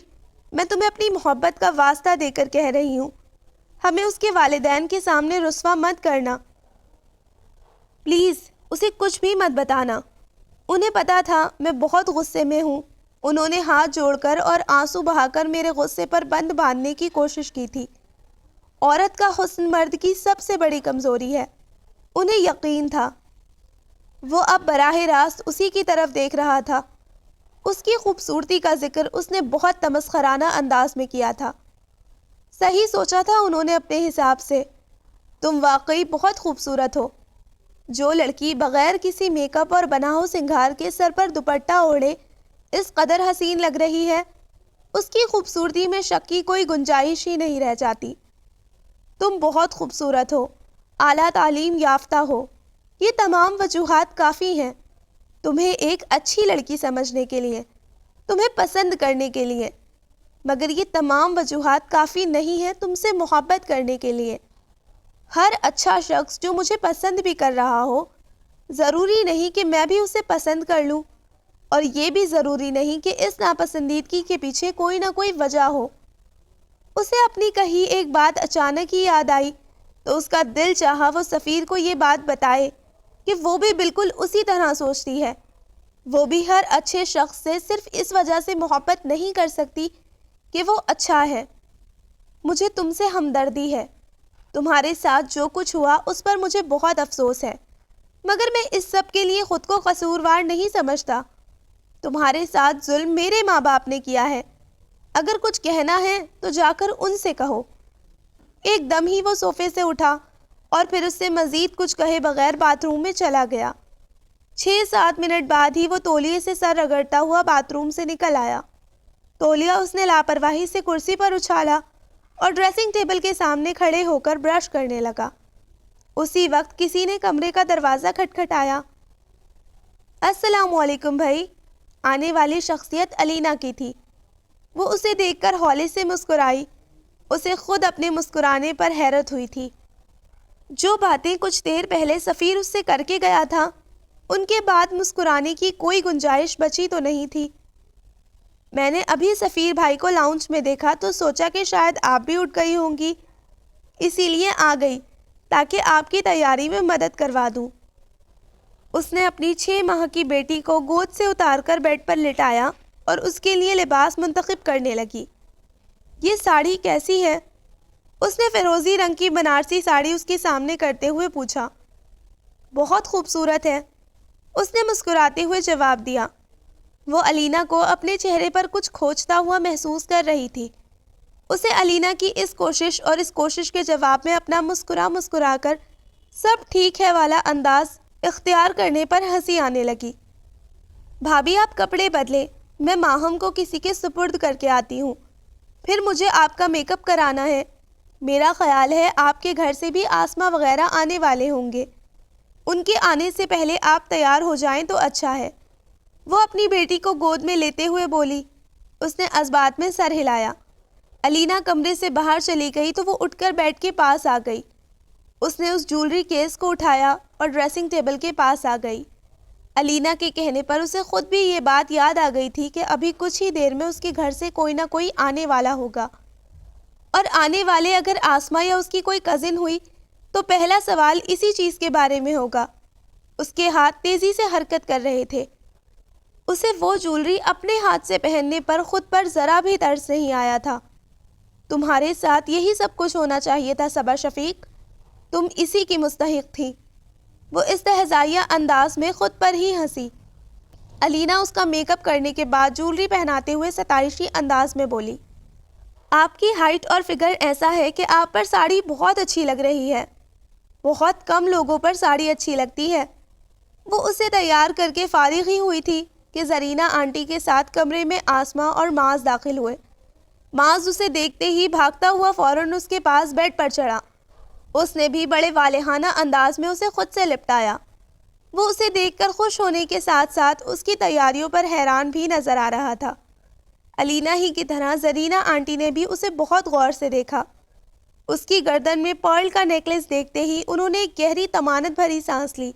میں تمہیں اپنی محبت کا واسطہ دے کر کہہ رہی ہوں، ہمیں اس کے والدین کے سامنے رسوا مت کرنا۔ پلیز اسے کچھ بھی مت بتانا۔ انہیں پتا تھا میں بہت غصے میں ہوں۔ انہوں نے ہاتھ جوڑ کر اور آنسو بہا کر میرے غصے پر بند باندھنے کی کوشش کی تھی۔ عورت کا حسن مرد کی سب سے بڑی کمزوری ہے۔ انہیں یقین تھا۔ وہ اب براہ راست اسی کی طرف دیکھ رہا تھا۔ اس کی خوبصورتی کا ذکر اس نے بہت تمسخرانہ انداز میں کیا تھا۔ صحیح سوچا تھا انہوں نے اپنے حساب سے۔ تم واقعی بہت خوبصورت ہو۔ جو لڑکی بغیر کسی میک اپ اور بناؤ سنگھار کے سر پر دوپٹہ اوڑھے اس قدر حسین لگ رہی ہے، اس کی خوبصورتی میں شک کی کوئی گنجائش ہی نہیں رہ جاتی۔ تم بہت خوبصورت ہو، اعلیٰ تعلیم یافتہ ہو، یہ تمام وجوہات کافی ہیں تمہیں ایک اچھی لڑکی سمجھنے کے لیے، تمہیں پسند کرنے کے لیے، مگر یہ تمام وجوہات کافی نہیں ہیں تم سے محبت کرنے کے لیے۔ ہر اچھا شخص جو مجھے پسند بھی کر رہا ہو، ضروری نہیں کہ میں بھی اسے پسند کر لوں، اور یہ بھی ضروری نہیں کہ اس ناپسندیدگی کے پیچھے کوئی نہ کوئی وجہ ہو۔ اسے اپنی کہی ایک بات اچانک ہی یاد آئی تو اس کا دل چاہا وہ سفیر کو یہ بات بتائے کہ وہ بھی بالکل اسی طرح سوچتی ہے۔ وہ بھی ہر اچھے شخص سے صرف اس وجہ سے محبت نہیں کر سکتی کہ وہ اچھا ہے۔ مجھے تم سے ہمدردی ہے۔ تمہارے ساتھ جو کچھ ہوا اس پر مجھے بہت افسوس ہے، مگر میں اس سب کے لیے خود کو قصوروار نہیں سمجھتا۔ تمہارے ساتھ ظلم میرے ماں باپ نے کیا ہے۔ اگر کچھ کہنا ہے تو جا کر ان سے کہو۔ ایک دم ہی وہ صوفے سے اٹھا اور پھر اس سے مزید کچھ کہے بغیر باتھ روم میں چلا گیا۔ 6-7 منٹ بعد ہی وہ تولیے سے سر رگڑتا ہوا باتھ روم سے نکل آیا۔ تولیہ اس نے لاپرواہی سے کرسی پر اچھالا اور ڈریسنگ ٹیبل کے سامنے کھڑے ہو کر برش کرنے لگا۔ اسی وقت کسی نے کمرے کا دروازہ کھٹکھٹایا۔ السلام علیکم بھائی۔ آنے والی شخصیت علینا کی تھی۔ وہ اسے دیکھ کر ہولے سے مسکرائی۔ اسے خود اپنے مسکرانے پر حیرت ہوئی تھی۔ جو باتیں کچھ دیر پہلے سفیر اس سے کر کے گیا تھا، ان کے بعد مسکرانے کی کوئی گنجائش بچی تو نہیں تھی۔ میں نے ابھی سفیر بھائی کو لاؤنج میں دیکھا تو سوچا کہ شاید آپ بھی اٹھ گئی ہوں گی، اسی لیے آ گئی تاکہ آپ کی تیاری میں مدد کروا دوں۔ اس نے اپنی 6 ماہ کی بیٹی کو گود سے اتار کر بیڈ پر لٹایا اور اس کے لیے لباس منتخب کرنے لگی۔ یہ ساڑی کیسی ہے؟ اس نے فیروزی رنگ کی بنارسی ساڑی اس کے سامنے کرتے ہوئے پوچھا۔ بہت خوبصورت ہے، اس نے مسکراتے ہوئے جواب دیا۔ وہ علینا کو اپنے چہرے پر کچھ کھوجتا ہوا محسوس کر رہی تھی۔ اسے علینا کی اس کوشش اور اس کوشش کے جواب میں اپنا مسکرا کر سب ٹھیک ہے والا انداز اختیار کرنے پر ہنسی آنے لگی۔ بھابھی آپ کپڑے بدلے، میں ماہم کو کسی کے سپرد کر کے آتی ہوں، پھر مجھے آپ کا میک اپ کرانا ہے۔ میرا خیال ہے آپ کے گھر سے بھی آسمہ وغیرہ آنے والے ہوں گے، ان کے آنے سے پہلے آپ تیار ہو جائیں تو اچھا ہے۔ وہ اپنی بیٹی کو گود میں لیتے ہوئے بولی۔ اس نے اثبات میں سر ہلایا۔ علینا کمرے سے باہر چلی گئی تو وہ اٹھ کر بیڈ کے پاس آ گئی۔ اس نے اس جولری کیس کو اٹھایا اور ڈریسنگ ٹیبل کے پاس آ گئی۔ علینا کے کہنے پر اسے خود بھی یہ بات یاد آ گئی تھی کہ ابھی کچھ ہی دیر میں اس کے گھر سے کوئی نہ کوئی آنے والا ہوگا، اور آنے والے اگر آسمہ یا اس کی کوئی کزن ہوئی تو پہلا سوال اسی چیز کے بارے میں ہوگا۔ اس کے ہاتھ تیزی سے حرکت کر رہے تھے۔ اسے وہ جولری اپنے ہاتھ سے پہننے پر خود پر ذرا بھی ترس نہیں آیا تھا۔ تمہارے ساتھ یہی سب کچھ ہونا چاہیے تھا صبا شفیق، تم اسی کی مستحق تھی۔ وہ استہزائیہ انداز میں خود پر ہی ہنسی۔ علینا اس کا میک اپ کرنے کے بعد جولری پہناتے ہوئے ستائشی انداز میں بولی، آپ کی ہائٹ اور فگر ایسا ہے کہ آپ پر ساڑی بہت اچھی لگ رہی ہے۔ بہت کم لوگوں پر ساڑی اچھی لگتی ہے۔ وہ اسے تیار کر کے فارغ ہی ہوئی تھی کہ زرینہ آنٹی کے ساتھ کمرے میں آسماں اور معاذ داخل ہوئے۔ معاذ اسے دیکھتے ہی بھاگتا ہوا فوراً اس کے پاس بیڈ پر چڑھا۔ اس نے بھی بڑے والہانہ انداز میں اسے خود سے لپٹایا۔ وہ اسے دیکھ کر خوش ہونے کے ساتھ ساتھ اس کی تیاریوں پر حیران بھی نظر آ رہا تھا۔ علینا ہی کی طرح زرینہ آنٹی نے بھی اسے بہت غور سے دیکھا۔ اس کی گردن میں پرل کا نیکلس دیکھتے ہی انہوں نے ایک گہری طمانت بھری سانس لی،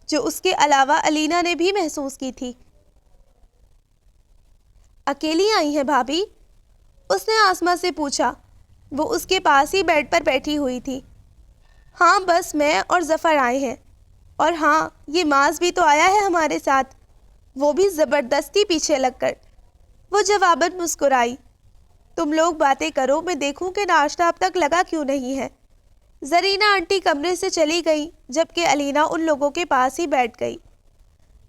جو اس کے علاوہ علینا نے بھی محسوس کی تھی۔ اکیلی آئی ہیں بھابھی؟ اس نے آسما سے پوچھا۔ وہ اس کے پاس ہی بیڈ پر بیٹھی ہوئی تھی۔ ہاں بس میں اور ظفر آئے ہیں، اور ہاں یہ معاذ بھی تو آیا ہے ہمارے ساتھ، وہ بھی زبردستی پیچھے لگ کر۔ وہ جواباً مسکرائی۔ تم لوگ باتیں کرو، میں دیکھوں کہ ناشتہ اب تک لگا کیوں نہیں ہے۔ زرینہ آنٹی کمرے سے چلی گئی جبکہ علینا ان لوگوں کے پاس ہی بیٹھ گئی۔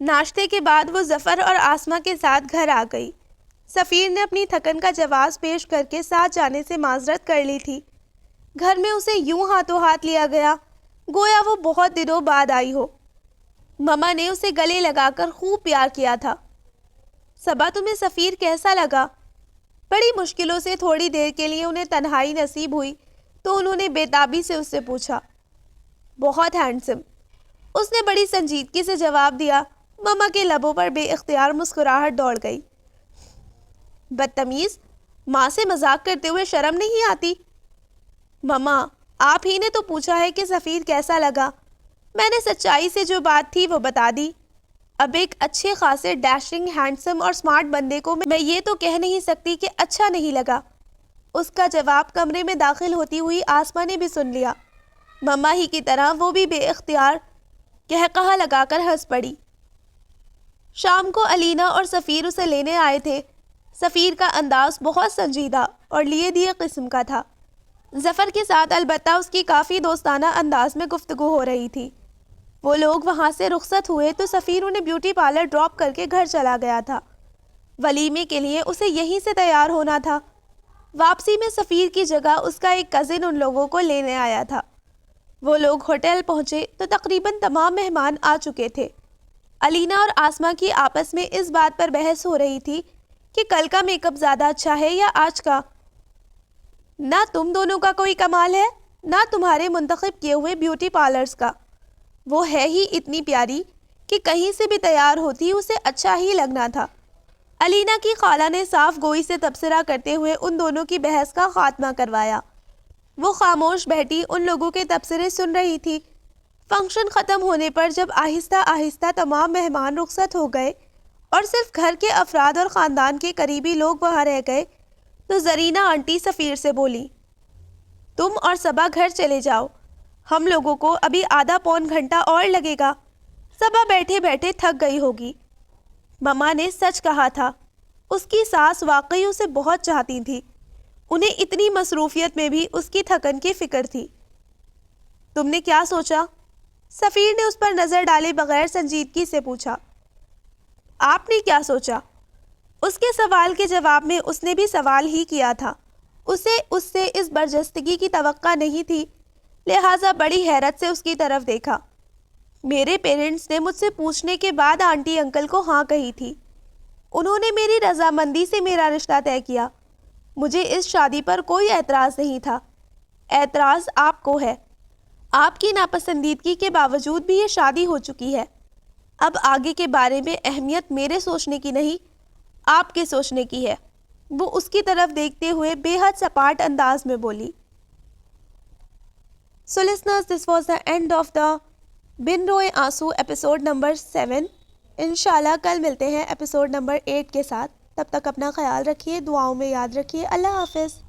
ناشتے کے بعد وہ ظفر اور آسما کے ساتھ گھر آ گئی۔ سفیر نے اپنی تھکن کا جواز پیش کر کے ساتھ جانے سے معذرت کر لی تھی۔ گھر میں اسے یوں ہاتھوں ہاتھ لیا گیا گویا وہ بہت دنوں بعد آئی ہو۔ مما نے اسے گلے لگا کر خوب پیار کیا تھا۔ صبا تمہیں سفیر کیسا لگا؟ بڑی مشکلوں سے تھوڑی دیر کے لیے انہیں تنہائی نصیب ہوئی تو انہوں نے بےتابی سے اس سے پوچھا۔ بہت ہینڈسم، اس نے بڑی سنجیدگی سے جواب دیا۔ مما کے لبوں پر بے اختیار مسکراہٹ دوڑ گئی۔ بدتمیز، ماں سے مذاق کرتے ہوئے شرم نہیں آتی؟ مما آپ ہی نے تو پوچھا ہے کہ سفیر کیسا لگا، میں نے سچائی سے جو بات تھی وہ بتا دی۔ اب ایک اچھے خاصے ڈیشنگ ہینڈسم اور سمارٹ بندے کو میں یہ تو کہہ نہیں سکتی کہ اچھا نہیں لگا۔ اس کا جواب کمرے میں داخل ہوتی ہوئی آسما نے بھی سن لیا۔ مما ہی کی طرح وہ بھی بے اختیار قہقہا لگا کر ہنس پڑی۔ شام کو علینا اور سفیر اسے لینے آئے تھے۔ سفیر کا انداز بہت سنجیدہ اور لیے دیے قسم کا تھا۔ ظفر کے ساتھ البتہ اس کی کافی دوستانہ انداز میں گفتگو ہو رہی تھی۔ وہ لوگ وہاں سے رخصت ہوئے تو سفیر انہیں بیوٹی پارلر ڈراپ کر کے گھر چلا گیا تھا۔ ولیمے کے لیے اسے یہیں سے تیار ہونا تھا۔ واپسی میں سفیر کی جگہ اس کا ایک کزن ان لوگوں کو لینے آیا تھا۔ وہ لوگ ہوٹل پہنچے تو تقریباً تمام مہمان آ چکے تھے۔ علینا اور آسما کی آپس میں اس بات پر بحث ہو رہی تھی کہ کل کا میک اپ زیادہ اچھا ہے یا آج کا۔ نہ تم دونوں کا کوئی کمال ہے، نہ تمہارے منتخب کیے ہوئے بیوٹی پارلرز کا۔ وہ ہے ہی اتنی پیاری کہ کہیں سے بھی تیار ہوتی اسے اچھا ہی لگنا تھا۔ علینا کی خالہ نے صاف گوئی سے تبصرہ کرتے ہوئے ان دونوں کی بحث کا خاتمہ کروایا۔ وہ خاموش بیٹھی ان لوگوں کے تبصرے سن رہی تھی۔ فنکشن ختم ہونے پر جب آہستہ آہستہ تمام مہمان رخصت ہو گئے اور صرف گھر کے افراد اور خاندان کے قریبی لوگ وہاں رہ گئے تو زرینہ آنٹی سفیر سے بولی، تم اور صبا گھر چلے جاؤ، ہم لوگوں کو ابھی آدھا پون گھنٹہ اور لگے گا۔ صبا بیٹھے بیٹھے تھک گئی ہوگی۔ مما نے سچ کہا تھا، اس کی ساس واقعی اسے بہت چاہتی تھی۔ انہیں اتنی مصروفیت میں بھی اس کی تھکن کی فکر تھی۔ تم نے کیا سوچا؟ سفیر نے اس پر نظر ڈالے بغیر سنجیدگی سے پوچھا۔ آپ نے کیا سوچا؟ اس کے سوال کے جواب میں اس نے بھی سوال ہی کیا تھا۔ اسے اس سے اس برجستگی کی توقع نہیں تھی، لہٰذا بڑی حیرت سے اس کی طرف دیکھا۔ میرے پیرنٹس نے مجھ سے پوچھنے کے بعد آنٹی انکل کو ہاں کہی تھی۔ انہوں نے میری رضامندی سے میرا رشتہ طے کیا۔ مجھے اس شادی پر کوئی اعتراض نہیں تھا۔ اعتراض آپ کو ہے۔ آپ کی ناپسندیدگی کے باوجود بھی یہ شادی ہو چکی ہے۔ اب آگے کے بارے میں اہمیت میرے سوچنے کی نہیں، آپ کے سوچنے کی ہے۔ وہ اس کی طرف دیکھتے ہوئے بے حد سپاٹ انداز میں بولی۔ So listeners, this was the end of the بن روئے آنسو ایپیسوڈ نمبر 7۔ انشاءاللہ کل ملتے ہیں ایپیسوڈ نمبر 8 کے ساتھ۔ تب تک اپنا خیال رکھیے، دعاؤں میں یاد رکھیے۔ اللہ حافظ۔